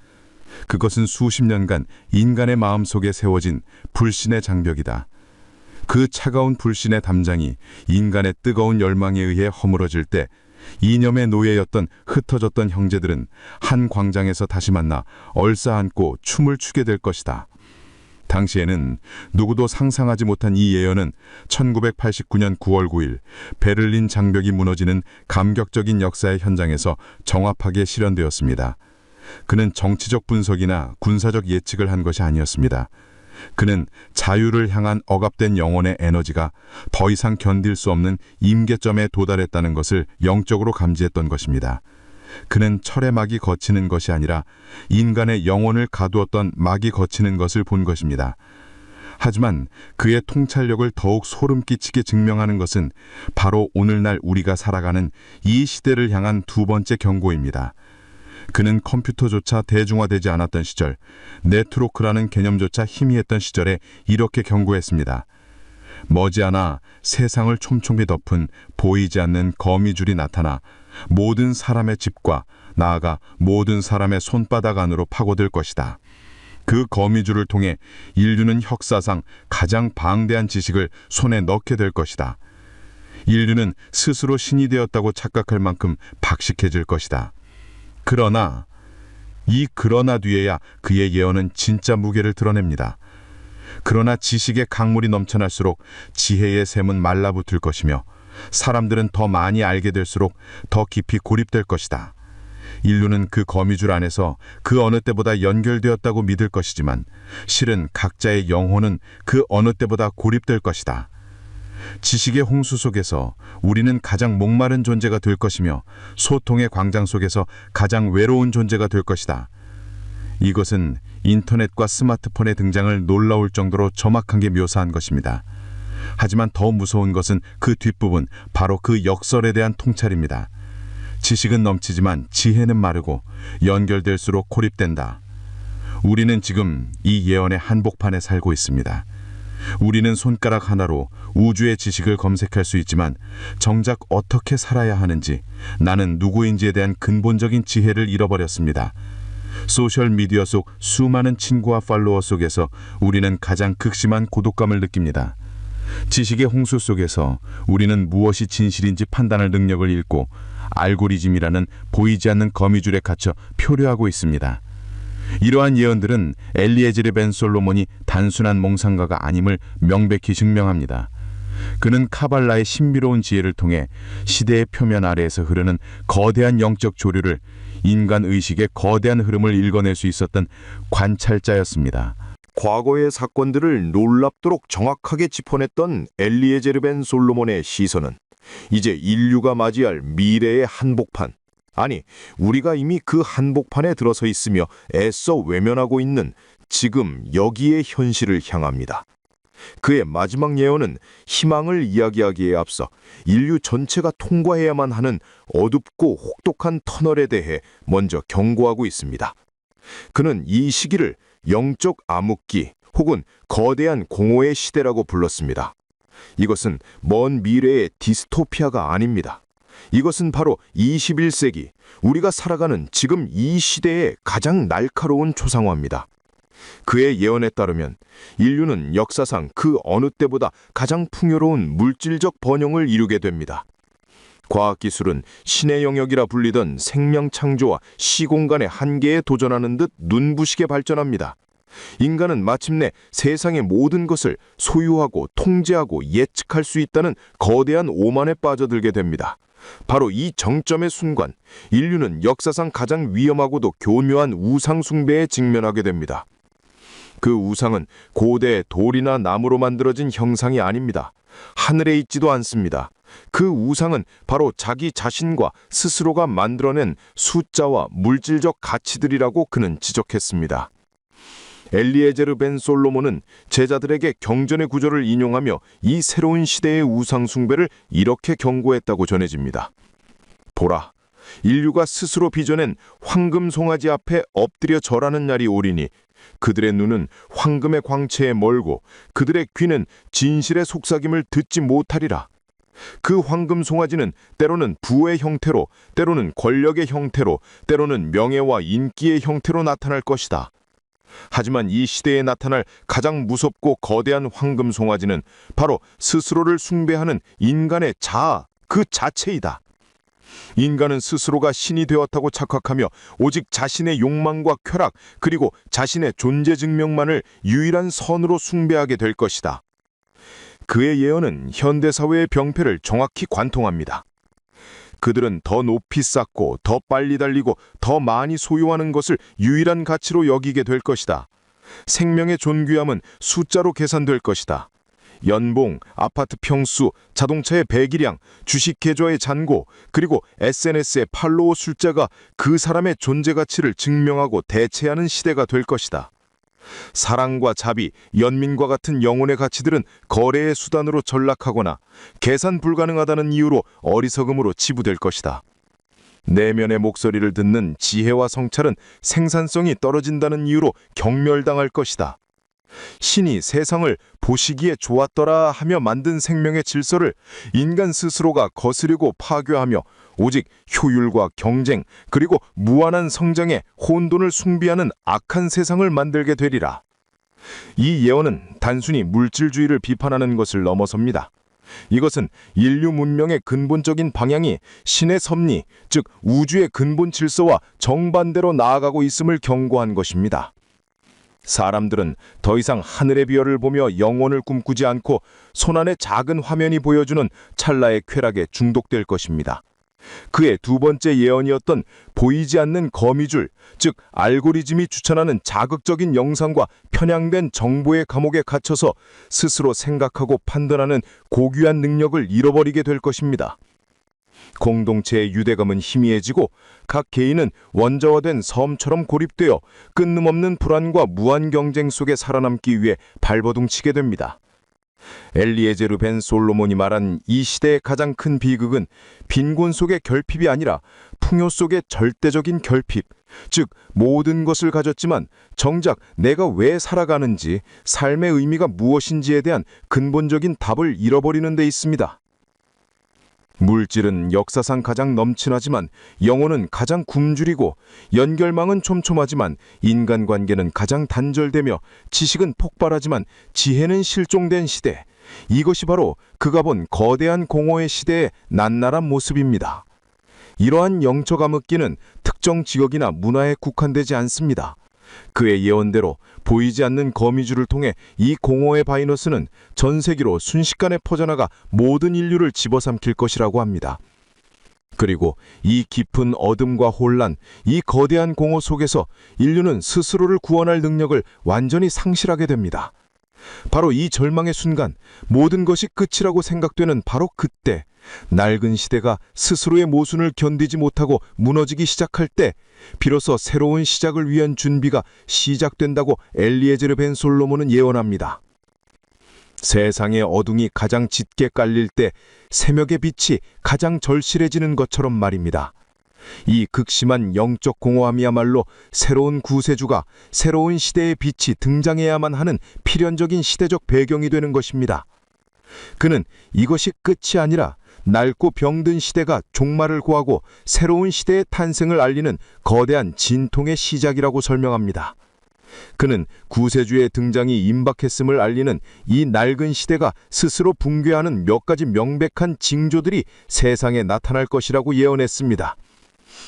그것은 수십 년간 인간의 마음속에 세워진 불신의 장벽이다. 그 차가운 불신의 담장이 인간의 뜨거운 열망에 의해 허물어질 때 이념의 노예였던 흩어졌던 형제들은 한 광장에서 다시 만나 얼싸안고 춤을 추게 될 것이다. 당시에는 누구도 상상하지 못한 이 예언은 1989년 9월 9일 베를린 장벽이 무너지는 감격적인 역사의 현장에서 정확하게 실현되었습니다. 그는 정치적 분석이나 군사적 예측을 한 것이 아니었습니다. 그는 자유를 향한 억압된 영혼의 에너지가 더 이상 견딜 수 없는 임계점에 도달했다는 것을 영적으로 감지했던 것입니다. 그는 철의 막이 걷히는 것이 아니라 인간의 영혼을 가두었던 막이 걷히는 것을 본 것입니다. 하지만 그의 통찰력을 더욱 소름 끼치게 증명하는 것은 바로 오늘날 우리가 살아가는 이 시대를 향한 두 번째 경고입니다. 그는 컴퓨터조차 대중화되지 않았던 시절, 네트워크라는 개념조차 희미했던 시절에 이렇게 경고했습니다. 머지않아 세상을 촘촘히 덮은 보이지 않는 거미줄이 나타나 모든 사람의 집과 나아가 모든 사람의 손바닥 안으로 파고들 것이다. 그 거미줄을 통해 인류는 역사상 가장 방대한 지식을 손에 넣게 될 것이다. 인류는 스스로 신이 되었다고 착각할 만큼 박식해질 것이다. 그러나 뒤에야 그의 예언은 진짜 무게를 드러냅니다. 그러나 지식의 강물이 넘쳐날수록 지혜의 샘은 말라붙을 것이며 사람들은 더 많이 알게 될수록 더 깊이 고립될 것이다. 인류는 그 거미줄 안에서 그 어느 때보다 연결되었다고 믿을 것이지만 실은 각자의 영혼은 그 어느 때보다 고립될 것이다. 지식의 홍수 속에서 우리는 가장 목마른 존재가 될 것이며 소통의 광장 속에서 가장 외로운 존재가 될 것이다. 이것은 인터넷과 스마트폰의 등장을 놀라울 정도로 정확하게 묘사한 것입니다. 하지만 더 무서운 것은 그 뒷부분, 바로 그 역설에 대한 통찰입니다. 지식은 넘치지만 지혜는 마르고 연결될수록 고립된다. 우리는 지금 이 예언의 한복판에 살고 있습니다. 우리는 손가락 하나로 우주의 지식을 검색할 수 있지만 정작 어떻게 살아야 하는지, 나는 누구인지에 대한 근본적인 지혜를 잃어버렸습니다. 소셜미디어 속 수많은 친구와 팔로워 속에서 우리는 가장 극심한 고독감을 느낍니다. 지식의 홍수 속에서 우리는 무엇이 진실인지 판단할 능력을 잃고 알고리즘이라는 보이지 않는 거미줄에 갇혀 표류하고 있습니다. 이러한 예언들은 엘리에제르 벤 솔로몬이 단순한 몽상가가 아님을 명백히 증명합니다. 그는 카발라의 신비로운 지혜를 통해 시대의 표면 아래에서 흐르는 거대한 영적 조류를, 인간 의식의 거대한 흐름을 읽어낼 수 있었던 관찰자였습니다. 과거의 사건들을 놀랍도록 정확하게 짚어냈던 엘리에제르 벤 솔로몬의 시선은 이제 인류가 맞이할 미래의 한복판, 아니 우리가 이미 그 한복판에 들어서 있으며 애써 외면하고 있는 지금 여기의 현실을 향합니다. 그의 마지막 예언은 희망을 이야기하기에 앞서 인류 전체가 통과해야만 하는 어둡고 혹독한 터널에 대해 먼저 경고하고 있습니다. 그는 이 시기를 영적 암흑기 혹은 거대한 공허의 시대라고 불렀습니다. 이것은 먼 미래의 디스토피아가 아닙니다. 이것은 바로 21세기, 우리가 살아가는 지금 이 시대의 가장 날카로운 초상화입니다. 그의 예언에 따르면 인류는 역사상 그 어느 때보다 가장 풍요로운 물질적 번영을 이루게 됩니다. 과학기술은 신의 영역이라 불리던 생명 창조와 시공간의 한계에 도전하는 듯 눈부시게 발전합니다. 인간은 마침내 세상의 모든 것을 소유하고 통제하고 예측할 수 있다는 거대한 오만에 빠져들게 됩니다. 바로 이 정점의 순간, 인류는 역사상 가장 위험하고도 교묘한 우상 숭배에 직면하게 됩니다. 그 우상은 고대 돌이나 나무로 만들어진 형상이 아닙니다. 하늘에 있지도 않습니다. 그 우상은 바로 자기 자신과 스스로가 만들어낸 숫자와 물질적 가치들이라고 그는 지적했습니다. 엘리에제르 벤 솔로몬은 제자들에게 경전의 구절을 인용하며 이 새로운 시대의 우상 숭배를 이렇게 경고했다고 전해집니다. 보라, 인류가 스스로 빚어낸 황금 송아지 앞에 엎드려 절하는 날이 오리니 그들의 눈은 황금의 광채에 멀고 그들의 귀는 진실의 속삭임을 듣지 못하리라. 그 황금 송아지는 때로는 부의 형태로, 때로는 권력의 형태로, 때로는 명예와 인기의 형태로 나타날 것이다. 하지만 이 시대에 나타날 가장 무섭고 거대한 황금 송아지는 바로 스스로를 숭배하는 인간의 자아 그 자체이다. 인간은 스스로가 신이 되었다고 착각하며 오직 자신의 욕망과 쾌락 그리고 자신의 존재 증명만을 유일한 선으로 숭배하게 될 것이다. 그의 예언은 현대사회의 병폐를 정확히 관통합니다. 그들은 더 높이 쌓고 더 빨리 달리고 더 많이 소유하는 것을 유일한 가치로 여기게 될 것이다. 생명의 존귀함은 숫자로 계산될 것이다. 연봉, 아파트 평수, 자동차의 배기량, 주식 계좌의 잔고, 그리고 SNS의 팔로워 숫자가 그 사람의 존재 가치를 증명하고 대체하는 시대가 될 것이다. 사랑과 자비, 연민과 같은 영혼의 가치들은 거래의 수단으로 전락하거나 계산 불가능하다는 이유로 어리석음으로 치부될 것이다. 내면의 목소리를 듣는 지혜와 성찰은 생산성이 떨어진다는 이유로 경멸당할 것이다. 신이 세상을 보시기에 좋았더라 하며 만든 생명의 질서를 인간 스스로가 거스르고 파괴하며 오직 효율과 경쟁 그리고 무한한 성장에 혼돈을 숭배하는 악한 세상을 만들게 되리라. 이 예언은 단순히 물질주의를 비판하는 것을 넘어섭니다. 이것은 인류 문명의 근본적인 방향이 신의 섭리, 즉 우주의 근본 질서와 정반대로 나아가고 있음을 경고한 것입니다. 사람들은 더 이상 하늘의 별을 보며 영혼을 꿈꾸지 않고 손안의 작은 화면이 보여주는 찰나의 쾌락에 중독될 것입니다. 그의 두 번째 예언이었던 보이지 않는 거미줄, 즉 알고리즘이 추천하는 자극적인 영상과 편향된 정보의 감옥에 갇혀서 스스로 생각하고 판단하는 고귀한 능력을 잃어버리게 될 것입니다. 공동체의 유대감은 희미해지고 각 개인은 원자화된 섬처럼 고립되어 끊임없는 불안과 무한 경쟁 속에 살아남기 위해 발버둥치게 됩니다. 엘리에제르 벤 솔로몬이 말한 이 시대의 가장 큰 비극은 빈곤 속의 결핍이 아니라 풍요 속의 절대적인 결핍, 즉 모든 것을 가졌지만 정작 내가 왜 살아가는지, 삶의 의미가 무엇인지에 대한 근본적인 답을 잃어버리는 데 있습니다. 물질은 역사상 가장 넘친하지만 영혼은 가장 굶주리고 연결망은 촘촘하지만 인간관계는 가장 단절되며 지식은 폭발하지만 지혜는 실종된 시대. 이것이 바로 그가 본 거대한 공허의 시대의 낱날한 모습입니다. 이러한 영적 암흑기는 특정 지역이나 문화에 국한되지 않습니다. 그의 예언대로 보이지 않는 거미줄을 통해 이 공허의 바이러스는 전 세계로 순식간에 퍼져나가 모든 인류를 집어삼킬 것이라고 합니다. 그리고 이 깊은 어둠과 혼란, 이 거대한 공허 속에서 인류는 스스로를 구원할 능력을 완전히 상실하게 됩니다. 바로 이 절망의 순간, 모든 것이 끝이라고 생각되는 바로 그때, 낡은 시대가 스스로의 모순을 견디지 못하고 무너지기 시작할 때 비로소 새로운 시작을 위한 준비가 시작된다고 엘리에제르 벤 솔로몬은 예언합니다. 세상의 어둠이 가장 짙게 깔릴 때 새벽의 빛이 가장 절실해지는 것처럼 말입니다. 이 극심한 영적 공허함이야말로 새로운 구세주가 새로운 시대의 빛이 등장해야만 하는 필연적인 시대적 배경이 되는 것입니다. 그는 이것이 끝이 아니라 낡고 병든 시대가 종말을 고하고 새로운 시대의 탄생을 알리는 거대한 진통의 시작이라고 설명합니다. 그는 구세주의 등장이 임박했음을 알리는 이 낡은 시대가 스스로 붕괴하는 몇 가지 명백한 징조들이 세상에 나타날 것이라고 예언했습니다.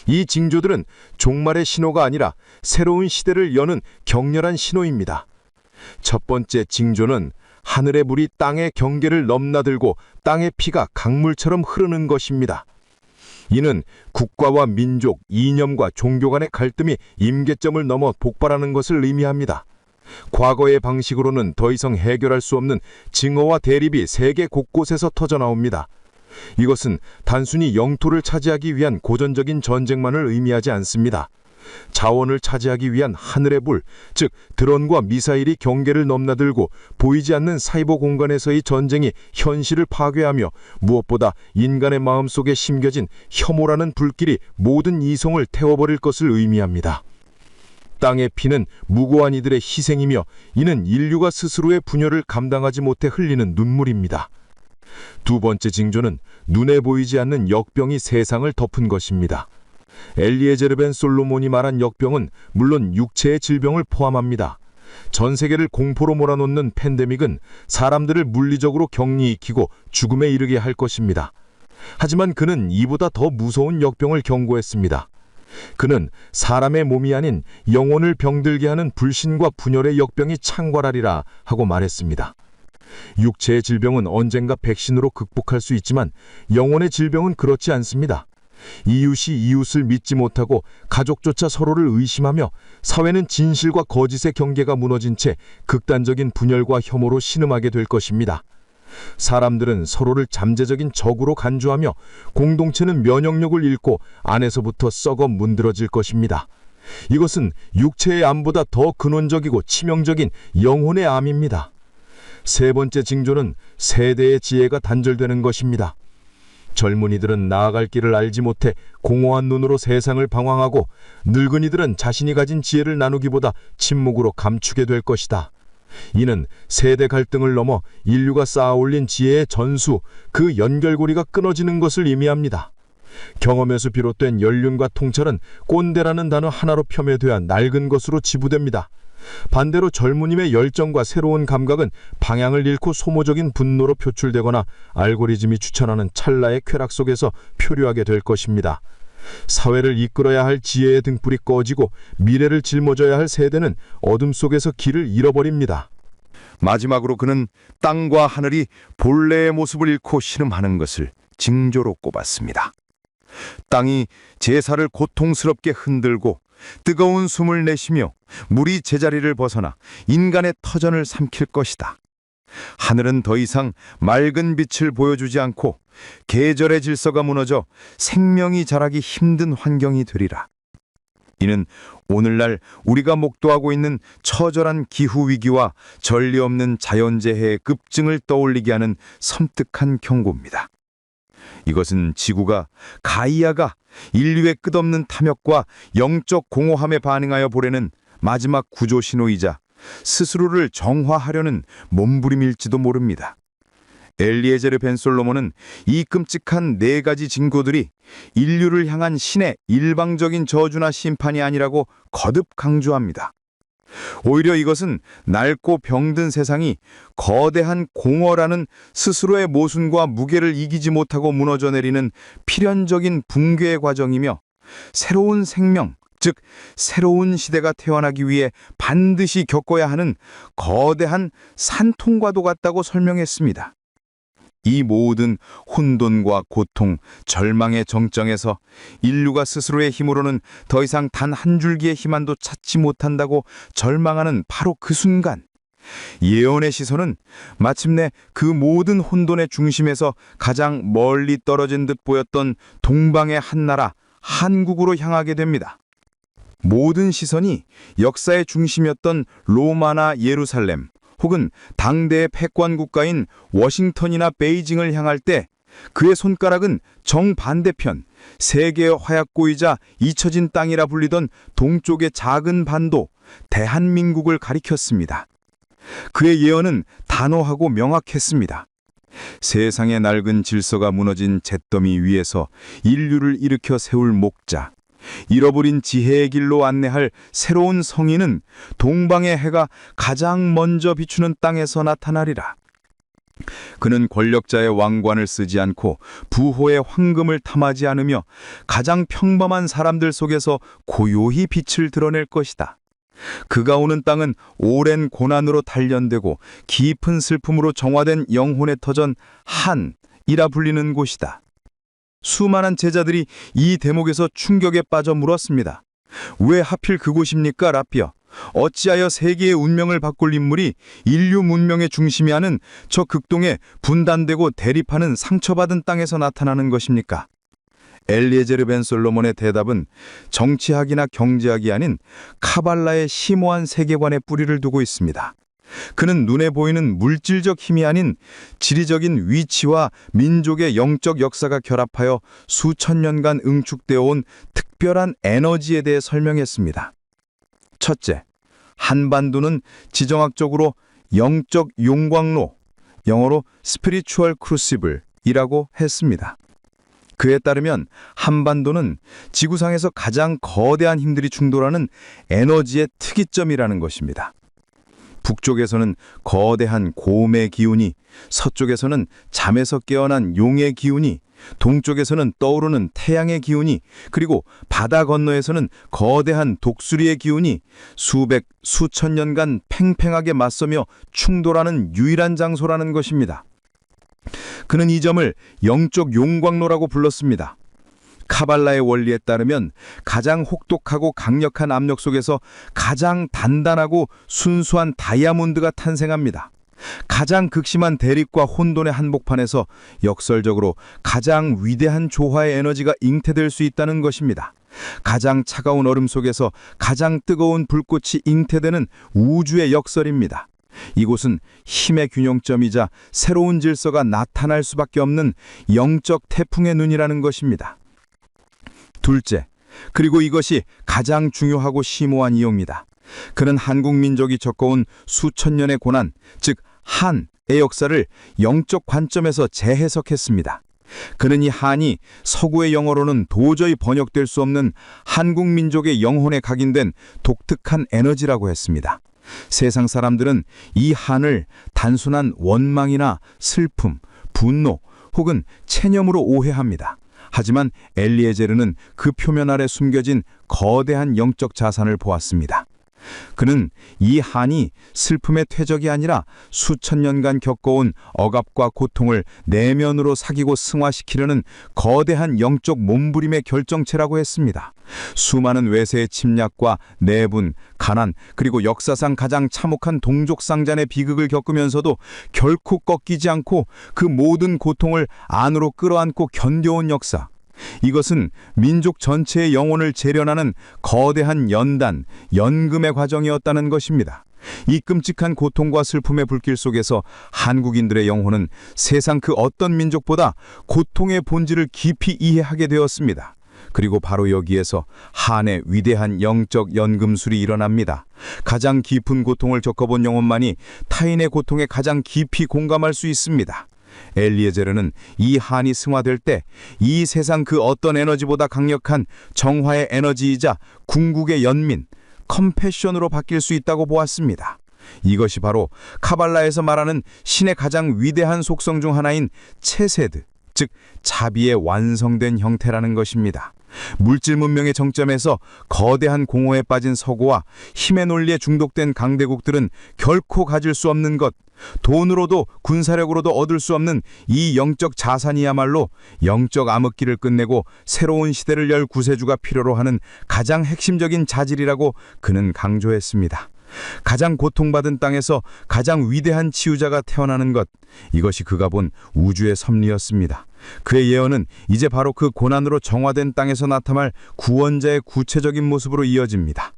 이 징조들은 종말의 신호가 아니라 새로운 시대를 여는 격렬한 신호입니다. 첫 번째 징조는 하늘의 물이 땅의 경계를 넘나들고 땅의 피가 강물처럼 흐르는 것입니다. 이는 국가와 민족, 이념과 종교 간의 갈등이 임계점을 넘어 폭발하는 것을 의미합니다. 과거의 방식으로는 더 이상 해결할 수 없는 증오와 대립이 세계 곳곳에서 터져나옵니다. 이것은 단순히 영토를 차지하기 위한 고전적인 전쟁만을 의미하지 않습니다. 자원을 차지하기 위한 하늘의 불, 즉 드론과 미사일이 경계를 넘나들고 보이지 않는 사이버 공간에서의 전쟁이 현실을 파괴하며 무엇보다 인간의 마음속에 심겨진 혐오라는 불길이 모든 이성을 태워버릴 것을 의미합니다. 땅의 피는 무고한 이들의 희생이며 이는 인류가 스스로의 분열을 감당하지 못해 흘리는 눈물입니다. 두 번째 징조는 눈에 보이지 않는 역병이 세상을 덮은 것입니다. 엘리에제르 벤 솔로몬이 말한 역병은 물론 육체의 질병을 포함합니다. 전 세계를 공포로 몰아넣는 팬데믹은 사람들을 물리적으로 격리시키고 죽음에 이르게 할 것입니다. 하지만 그는 이보다 더 무서운 역병을 경고했습니다. 그는 사람의 몸이 아닌 영혼을 병들게 하는 불신과 분열의 역병이 창궐하리라 하고 말했습니다. 육체의 질병은 언젠가 백신으로 극복할 수 있지만 영혼의 질병은 그렇지 않습니다. 이웃이 이웃을 믿지 못하고 가족조차 서로를 의심하며 사회는 진실과 거짓의 경계가 무너진 채 극단적인 분열과 혐오로 신음하게 될 것입니다. 사람들은 서로를 잠재적인 적으로 간주하며 공동체는 면역력을 잃고 안에서부터 썩어 문드러질 것입니다. 이것은 육체의 암보다 더 근원적이고 치명적인 영혼의 암입니다. 세 번째 징조는 세대의 지혜가 단절되는 것입니다. 젊은이들은 나아갈 길을 알지 못해 공허한 눈으로 세상을 방황하고 늙은이들은 자신이 가진 지혜를 나누기보다 침묵으로 감추게 될 것이다. 이는 세대 갈등을 넘어 인류가 쌓아올린 지혜의 전수, 그 연결고리가 끊어지는 것을 의미합니다. 경험에서 비롯된 연륜과 통찰은 꼰대라는 단어 하나로 폄훼돼야 낡은 것으로 지부됩니다. 반대로 젊은임의 열정과 새로운 감각은 방향을 잃고 소모적인 분노로 표출되거나 알고리즘이 추천하는 찰나의 쾌락 속에서 표류하게 될 것입니다. 사회를 이끌어야 할 지혜의 등불이 꺼지고 미래를 짊어져야 할 세대는 어둠 속에서 길을 잃어버립니다. 마지막으로 그는 땅과 하늘이 본래의 모습을 잃고 신음하는 것을 징조로 꼽았습니다. 땅이 제사를 고통스럽게 흔들고 뜨거운 숨을 내쉬며 물이 제자리를 벗어나 인간의 터전을 삼킬 것이다. 하늘은 더 이상 맑은 빛을 보여주지 않고 계절의 질서가 무너져 생명이 자라기 힘든 환경이 되리라. 이는 오늘날 우리가 목도하고 있는 처절한 기후위기와 전례 없는 자연재해의 급증을 떠올리게 하는 섬뜩한 경고입니다. 이것은 지구가, 가이아가 인류의 끝없는 탐욕과 영적 공허함에 반응하여 보내는 마지막 구조 신호이자 스스로를 정화하려는 몸부림일지도 모릅니다. 엘리에제르 벤 솔로몬은 이 끔찍한 네 가지 징조들이 인류를 향한 신의 일방적인 저주나 심판이 아니라고 거듭 강조합니다. 오히려 이것은 낡고 병든 세상이 거대한 공허라는 스스로의 모순과 무게를 이기지 못하고 무너져 내리는 필연적인 붕괴의 과정이며 새로운 생명, 즉 새로운 시대가 태어나기 위해 반드시 겪어야 하는 거대한 산통과도 같다고 설명했습니다. 이 모든 혼돈과 고통, 절망의 정점에서 인류가 스스로의 힘으로는 더 이상 단 한 줄기의 희망도 찾지 못한다고 절망하는 바로 그 순간, 예언의 시선은 마침내 그 모든 혼돈의 중심에서 가장 멀리 떨어진 듯 보였던 동방의 한나라, 한국으로 향하게 됩니다. 모든 시선이 역사의 중심이었던 로마나 예루살렘, 혹은 당대의 패권 국가인 워싱턴이나 베이징을 향할 때 그의 손가락은 정반대편, 세계의 화약고이자 잊혀진 땅이라 불리던 동쪽의 작은 반도, 대한민국을 가리켰습니다. 그의 예언은 단호하고 명확했습니다. 세상의 낡은 질서가 무너진 잿더미 위에서 인류를 일으켜 세울 목자, 잃어버린 지혜의 길로 안내할 새로운 성인은 동방의 해가 가장 먼저 비추는 땅에서 나타나리라. 그는 권력자의 왕관을 쓰지 않고 부호의 황금을 탐하지 않으며 가장 평범한 사람들 속에서 고요히 빛을 드러낼 것이다. 그가 오는 땅은 오랜 고난으로 단련되고 깊은 슬픔으로 정화된 영혼의 터전 한이라 불리는 곳이다. 수많은 제자들이 이 대목에서 충격에 빠져 물었습니다. 왜 하필 그곳입니까, 라피어? 어찌하여 세계의 운명을 바꿀 인물이 인류 문명의 중심이 하는 저 극동에 분단되고 대립하는 상처받은 땅에서 나타나는 것입니까? 엘리에제르 벤 솔로몬의 대답은 정치학이나 경제학이 아닌 카발라의 심오한 세계관에 뿌리를 두고 있습니다. 그는 눈에 보이는 물질적 힘이 아닌 지리적인 위치와 민족의 영적 역사가 결합하여 수천 년간 응축되어 온 특별한 에너지에 대해 설명했습니다. 첫째, 한반도는 지정학적으로 영적 용광로, 영어로 스피리추얼 크루시블이라고 했습니다. 그에 따르면 한반도는 지구상에서 가장 거대한 힘들이 충돌하는 에너지의 특이점이라는 것입니다. 북쪽에서는 거대한 곰의 기운이, 서쪽에서는 잠에서 깨어난 용의 기운이, 동쪽에서는 떠오르는 태양의 기운이, 그리고 바다 건너에서는 거대한 독수리의 기운이 수백, 수천 년간 팽팽하게 맞서며 충돌하는 유일한 장소라는 것입니다. 그는 이 점을 영적 용광로라고 불렀습니다. 카발라의 원리에 따르면 가장 혹독하고 강력한 압력 속에서 가장 단단하고 순수한 다이아몬드가 탄생합니다. 가장 극심한 대립과 혼돈의 한복판에서 역설적으로 가장 위대한 조화의 에너지가 잉태될 수 있다는 것입니다. 가장 차가운 얼음 속에서 가장 뜨거운 불꽃이 잉태되는 우주의 역설입니다. 이곳은 힘의 균형점이자 새로운 질서가 나타날 수밖에 없는 영적 태풍의 눈이라는 것입니다. 둘째, 그리고 이것이 가장 중요하고 심오한 이유입니다. 그는 한국 민족이 겪어온 수천 년의 고난, 즉 한의 역사를 영적 관점에서 재해석했습니다. 그는 이 한이 서구의 영어로는 도저히 번역될 수 없는 한국 민족의 영혼에 각인된 독특한 에너지라고 했습니다. 세상 사람들은 이 한을 단순한 원망이나 슬픔, 분노 혹은 체념으로 오해합니다. 하지만 엘리에제르는 그 표면 아래 숨겨진 거대한 영적 자산을 보았습니다. 그는 이 한이 슬픔의 퇴적이 아니라 수천 년간 겪어온 억압과 고통을 내면으로 사귀고 승화시키려는 거대한 영적 몸부림의 결정체라고 했습니다. 수많은 외세의 침략과 내분, 가난, 그리고 역사상 가장 참혹한 동족상잔의 비극을 겪으면서도 결코 꺾이지 않고 그 모든 고통을 안으로 끌어안고 견뎌온 역사. 이것은 민족 전체의 영혼을 재련하는 거대한 연단, 연금의 과정이었다는 것입니다. 이 끔찍한 고통과 슬픔의 불길 속에서 한국인들의 영혼은 세상 그 어떤 민족보다 고통의 본질을 깊이 이해하게 되었습니다. 그리고 바로 여기에서 한의 위대한 영적 연금술이 일어납니다. 가장 깊은 고통을 겪어본 영혼만이 타인의 고통에 가장 깊이 공감할 수 있습니다. 엘리에제르는 이 한이 승화될 때 이 세상 그 어떤 에너지보다 강력한 정화의 에너지이자 궁극의 연민, 컴패션으로 바뀔 수 있다고 보았습니다. 이것이 바로 카발라에서 말하는 신의 가장 위대한 속성 중 하나인 체세드, 즉 자비의 완성된 형태라는 것입니다. 물질 문명의 정점에서 거대한 공허에 빠진 서구와 힘의 논리에 중독된 강대국들은 결코 가질 수 없는 것, 돈으로도 군사력으로도 얻을 수 없는 이 영적 자산이야말로 영적 암흑기를 끝내고 새로운 시대를 열 구세주가 필요로 하는 가장 핵심적인 자질이라고 그는 강조했습니다. 가장 고통받은 땅에서 가장 위대한 치유자가 태어나는 것, 이것이 그가 본 우주의 섭리였습니다. 그의 예언은 이제 바로 그 고난으로 정화된 땅에서 나타날 구원자의 구체적인 모습으로 이어집니다.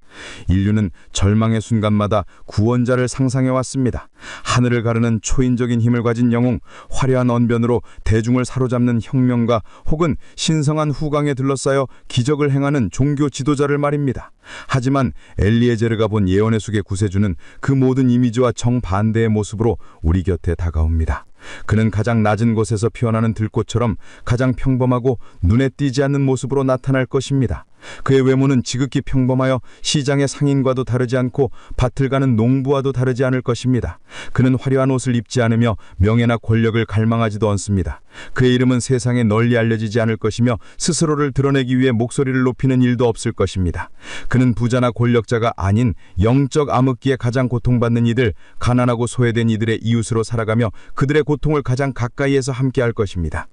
인류는 절망의 순간마다 구원자를 상상해왔습니다. 하늘을 가르는 초인적인 힘을 가진 영웅, 화려한 언변으로 대중을 사로잡는 혁명가 혹은 신성한 후광에 둘러싸여 기적을 행하는 종교 지도자를 말입니다. 하지만 엘리에제르가 본 예언의 속의 구세주는 그 모든 이미지와 정반대의 모습으로 우리 곁에 다가옵니다. 그는 가장 낮은 곳에서 피어나는 들꽃처럼 가장 평범하고 눈에 띄지 않는 모습으로 나타날 것입니다. 그의 외모는 지극히 평범하여 시장의 상인과도 다르지 않고 밭을 가는 농부와도 다르지 않을 것입니다. 그는 화려한 옷을 입지 않으며 명예나 권력을 갈망하지도 않습니다. 그의 이름은 세상에 널리 알려지지 않을 것이며 스스로를 드러내기 위해 목소리를 높이는 일도 없을 것입니다. 그는 부자나 권력자가 아닌 영적 암흑기에 가장 고통받는 이들, 가난하고 소외된 이들의 이웃으로 살아가며 그들의 고통을 가장 가까이에서 함께할 것입니다.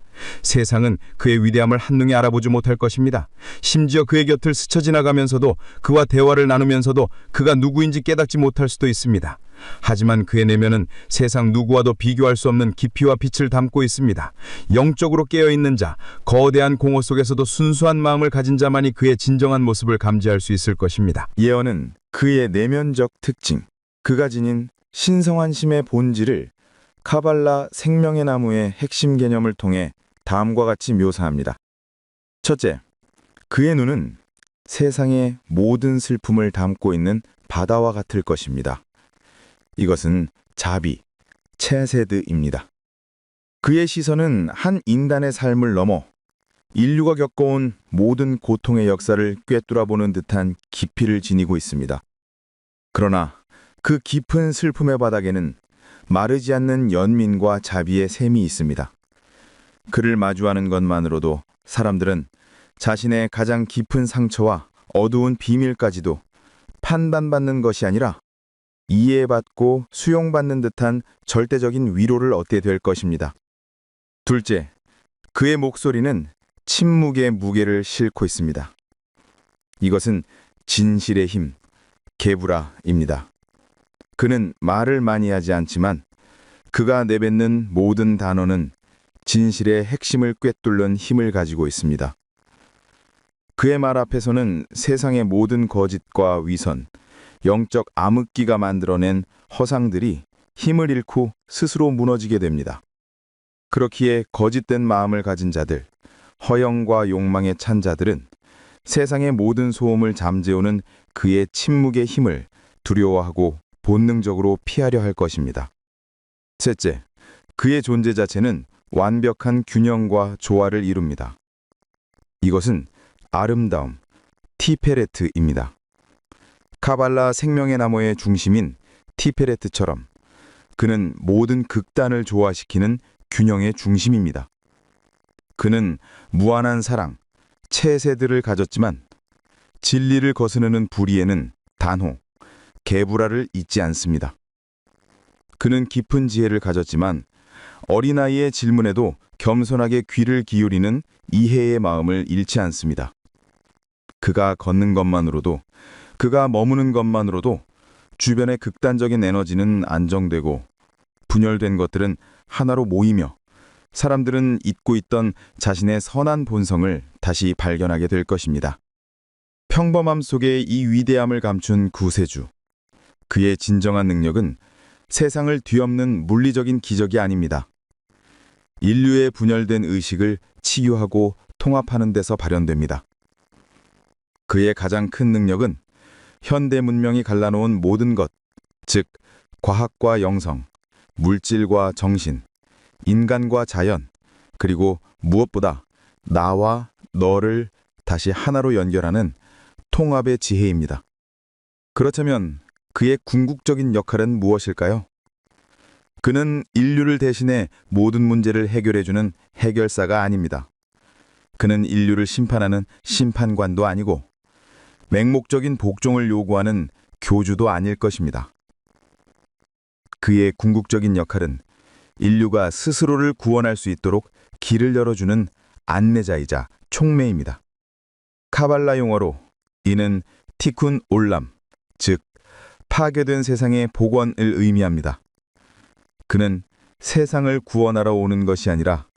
세상은 그의 위대함을 한눈에 알아보지 못할 것입니다. 심지어 그의 곁을 스쳐 지나가면서도 그와 대화를 나누면서도 그가 누구인지 깨닫지 못할 수도 있습니다. 하지만 그의 내면은 세상 누구와도 비교할 수 없는 깊이와 빛을 담고 있습니다. 영적으로 깨어있는 자, 거대한 공허 속에서도 순수한 마음을 가진 자만이 그의 진정한 모습을 감지할 수 있을 것입니다. 예언은 그의 내면적 특징, 그가 지닌 신성한 심의 본질을 카발라 생명의 나무의 핵심 개념을 통해 다음과 같이 묘사합니다. 첫째, 그의 눈은 세상의 모든 슬픔을 담고 있는 바다와 같을 것입니다. 이것은 자비, 체세드입니다. 그의 시선은 한 인간의 삶을 넘어 인류가 겪어온 모든 고통의 역사를 꿰뚫어보는 듯한 깊이를 지니고 있습니다. 그러나 그 깊은 슬픔의 바닥에는 마르지 않는 연민과 자비의 샘이 있습니다. 그를 마주하는 것만으로도 사람들은 자신의 가장 깊은 상처와 어두운 비밀까지도 판단받는 것이 아니라 이해받고 수용받는 듯한 절대적인 위로를 얻게 될 것입니다. 둘째, 그의 목소리는 침묵의 무게를 싣고 있습니다. 이것은 진실의 힘, 게브라입니다. 그는 말을 많이 하지 않지만 그가 내뱉는 모든 단어는 진실의 핵심을 꿰뚫는 힘을 가지고 있습니다. 그의 말 앞에서는 세상의 모든 거짓과 위선, 영적 암흑기가 만들어낸 허상들이 힘을 잃고 스스로 무너지게 됩니다. 그렇기에 거짓된 마음을 가진 자들, 허영과 욕망에 찬 자들은 세상의 모든 소음을 잠재우는 그의 침묵의 힘을 두려워하고 본능적으로 피하려 할 것입니다. 셋째, 그의 존재 자체는 완벽한 균형과 조화를 이룹니다. 이것은 아름다움, 티페레트입니다. 카발라 생명의 나무의 중심인 티페레트처럼 그는 모든 극단을 조화시키는 균형의 중심입니다. 그는 무한한 사랑, 체세들을 가졌지만 진리를 거스르는 불의에는 단호, 게브라를 잊지 않습니다. 그는 깊은 지혜를 가졌지만 어린아이의 질문에도 겸손하게 귀를 기울이는 이해의 마음을 잃지 않습니다. 그가 걷는 것만으로도, 그가 머무는 것만으로도 주변의 극단적인 에너지는 안정되고 분열된 것들은 하나로 모이며 사람들은 잊고 있던 자신의 선한 본성을 다시 발견하게 될 것입니다. 평범함 속에 이 위대함을 감춘 구세주. 그의 진정한 능력은 세상을 뒤엎는 물리적인 기적이 아닙니다. 인류의 분열된 의식을 치유하고 통합하는 데서 발현됩니다. 그의 가장 큰 능력은 현대 문명이 갈라놓은 모든 것, 즉 과학과 영성, 물질과 정신, 인간과 자연, 그리고 무엇보다 나와 너를 다시 하나로 연결하는 통합의 지혜입니다. 그렇다면 그의 궁극적인 역할은 무엇일까요? 그는 인류를 대신해 모든 문제를 해결해주는 해결사가 아닙니다. 그는 인류를 심판하는 심판관도 아니고 맹목적인 복종을 요구하는 교주도 아닐 것입니다. 그의 궁극적인 역할은 인류가 스스로를 구원할 수 있도록 길을 열어주는 안내자이자 촉매입니다. 카발라 용어로 이는 티쿤 올람, 즉 파괴된 세상의 복원을 의미합니다. 그는 세상을 구원하러 오는 것이 아니라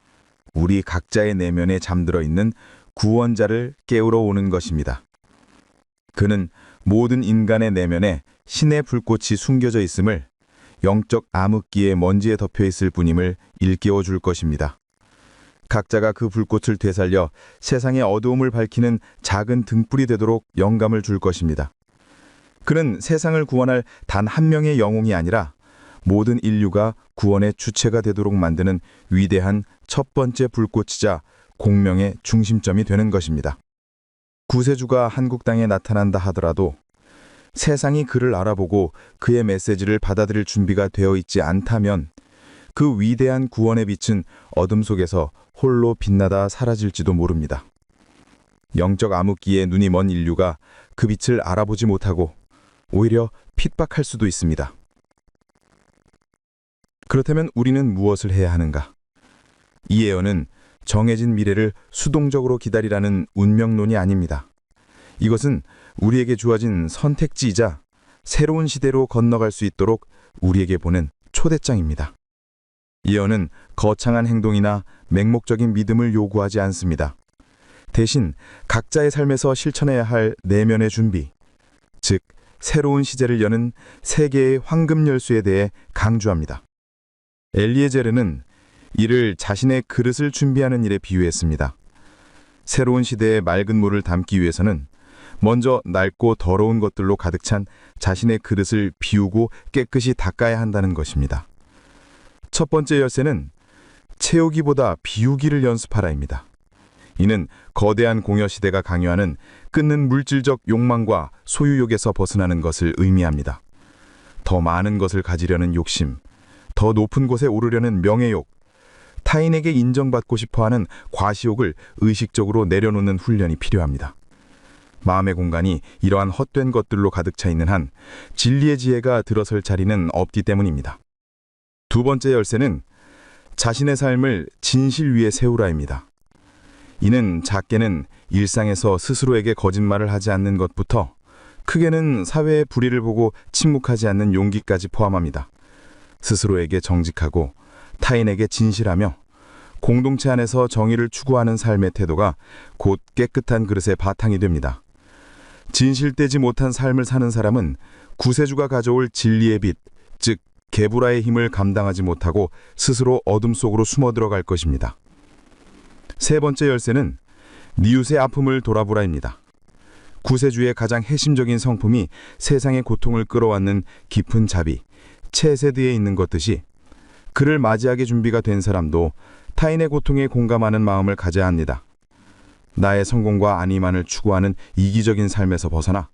우리 각자의 내면에 잠들어 있는 구원자를 깨우러 오는 것입니다. 그는 모든 인간의 내면에 신의 불꽃이 숨겨져 있음을 영적 암흑기의 먼지에 덮여 있을 뿐임을 일깨워 줄 것입니다. 각자가 그 불꽃을 되살려 세상의 어두움을 밝히는 작은 등불이 되도록 영감을 줄 것입니다. 그는 세상을 구원할 단 한 명의 영웅이 아니라 모든 인류가 구원의 주체가 되도록 만드는 위대한 첫 번째 불꽃이자 공명의 중심점이 되는 것입니다. 구세주가 한국 땅에 나타난다 하더라도 세상이 그를 알아보고 그의 메시지를 받아들일 준비가 되어 있지 않다면 그 위대한 구원의 빛은 어둠 속에서 홀로 빛나다 사라질지도 모릅니다. 영적 암흑기에 눈이 먼 인류가 그 빛을 알아보지 못하고 오히려 핍박할 수도 있습니다. 그렇다면 우리는 무엇을 해야 하는가? 이 예언은 정해진 미래를 수동적으로 기다리라는 운명론이 아닙니다. 이것은 우리에게 주어진 선택지이자 새로운 시대로 건너갈 수 있도록 우리에게 보낸 초대장입니다. 예언은 거창한 행동이나 맹목적인 믿음을 요구하지 않습니다. 대신 각자의 삶에서 실천해야 할 내면의 준비, 즉 새로운 시대를 여는 세계의 황금 열쇠에 대해 강조합니다. 엘리에제르는 이를 자신의 그릇을 준비하는 일에 비유했습니다. 새로운 시대의 맑은 물을 담기 위해서는 먼저 낡고 더러운 것들로 가득 찬 자신의 그릇을 비우고 깨끗이 닦아야 한다는 것입니다. 첫 번째 열쇠는 채우기보다 비우기를 연습하라입니다. 이는 거대한 공여 시대가 강요하는 끊는 물질적 욕망과 소유욕에서 벗어나는 것을 의미합니다. 더 많은 것을 가지려는 욕심, 더 높은 곳에 오르려는 명예욕, 타인에게 인정받고 싶어하는 과시욕을 의식적으로 내려놓는 훈련이 필요합니다. 마음의 공간이 이러한 헛된 것들로 가득 차 있는 한 진리의 지혜가 들어설 자리는 없기 때문입니다. 두 번째 열쇠는 자신의 삶을 진실 위에 세우라입니다. 이는 작게는 일상에서 스스로에게 거짓말을 하지 않는 것부터 크게는 사회의 불의를 보고 침묵하지 않는 용기까지 포함합니다. 스스로에게 정직하고 타인에게 진실하며 공동체 안에서 정의를 추구하는 삶의 태도가 곧 깨끗한 그릇의 바탕이 됩니다. 진실되지 못한 삶을 사는 사람은 구세주가 가져올 진리의 빛, 즉 게부라의 힘을 감당하지 못하고 스스로 어둠 속으로 숨어 들어갈 것입니다. 세 번째 열쇠는 니웃의 아픔을 돌아보라입니다. 구세주의 가장 핵심적인 성품이 세상의 고통을 끌어안는 깊은 자비, 체세드에 있는 것 듯이 그를 맞이하게 준비가 된 사람도 타인의 고통에 공감하는 마음을 가져야 합니다. 나의 성공과 안위만을 추구하는 이기적인 삶에서 벗어나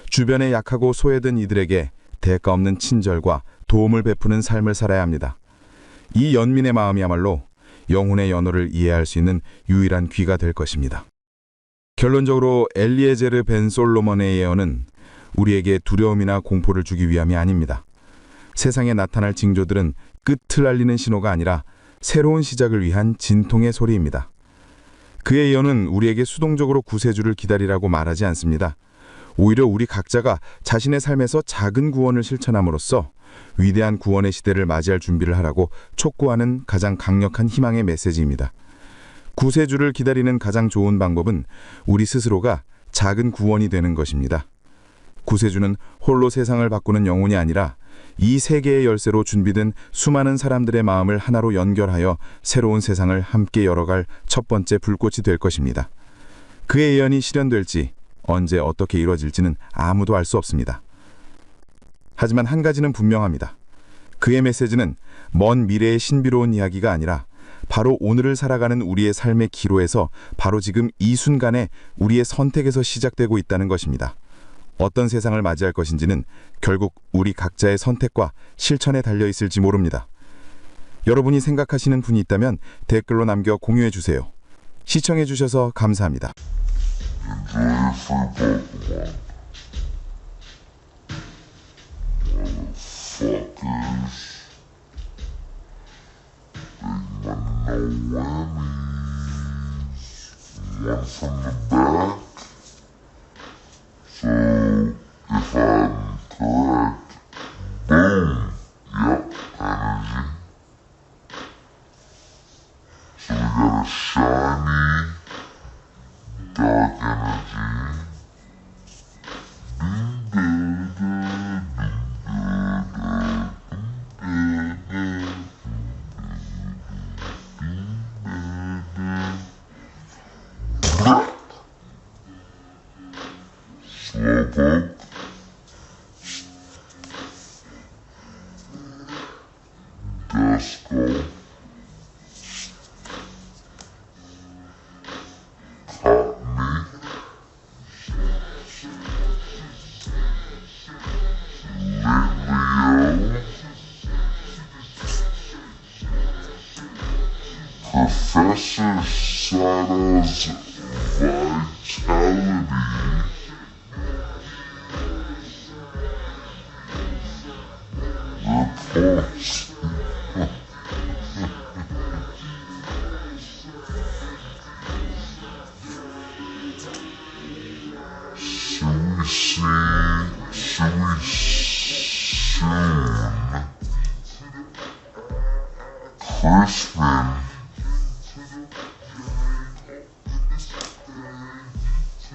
주변에 약하고 소외된 이들에게 대가 없는 친절과 도움을 베푸는 삶을 살아야 합니다. 이 연민의 마음이야말로 영혼의 연호를 이해할 수 있는 유일한 귀가 될 것입니다. 결론적으로 엘리에제르 벤 솔로몬의 예언은 우리에게 두려움이나 공포를 주기 위함이 아닙니다. 세상에 나타날 징조들은 끝을 알리는 신호가 아니라 새로운 시작을 위한 진통의 소리입니다. 그의 예언은 우리에게 수동적으로 구세주를 기다리라고 말하지 않습니다. 오히려 우리 각자가 자신의 삶에서 작은 구원을 실천함으로써 위대한 구원의 시대를 맞이할 준비를 하라고 촉구하는 가장 강력한 희망의 메시지입니다. 구세주를 기다리는 가장 좋은 방법은 우리 스스로가 작은 구원이 되는 것입니다. 구세주는 홀로 세상을 바꾸는 영혼이 아니라 이 세계의 열쇠로 준비된 수많은 사람들의 마음을 하나로 연결하여 새로운 세상을 함께 열어갈 첫 번째 불꽃이 될 것입니다. 그의 예언이 실현될지 언제 어떻게 이루어질지는 아무도 알 수 없습니다. 하지만 한 가지는 분명합니다. 그의 메시지는 먼 미래의 신비로운 이야기가 아니라 바로 오늘을 살아가는 우리의 삶의 기로에서 바로 지금 이 순간에 우리의 선택에서 시작되고 있다는 것입니다. 어떤 세상을 맞이할 것인지는 결국 우리 각자의 선택과 실천에 달려 있을지 모릅니다. 여러분이 생각하시는 분이 있다면 댓글로 남겨 공유해 주세요. 시청해 주셔서 감사합니다. One from the back. So if I'm correct, boom. Yep, energy. So we got a shiny, dark energy. Slowpoke. Disco. Cottony. Lilio. Professor Sada's vitality. Repulse. Should we soon Crispin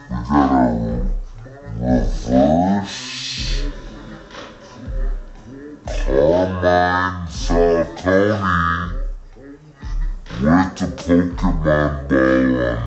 we gotta reverse Carmine Falcone with the Pokemon ball.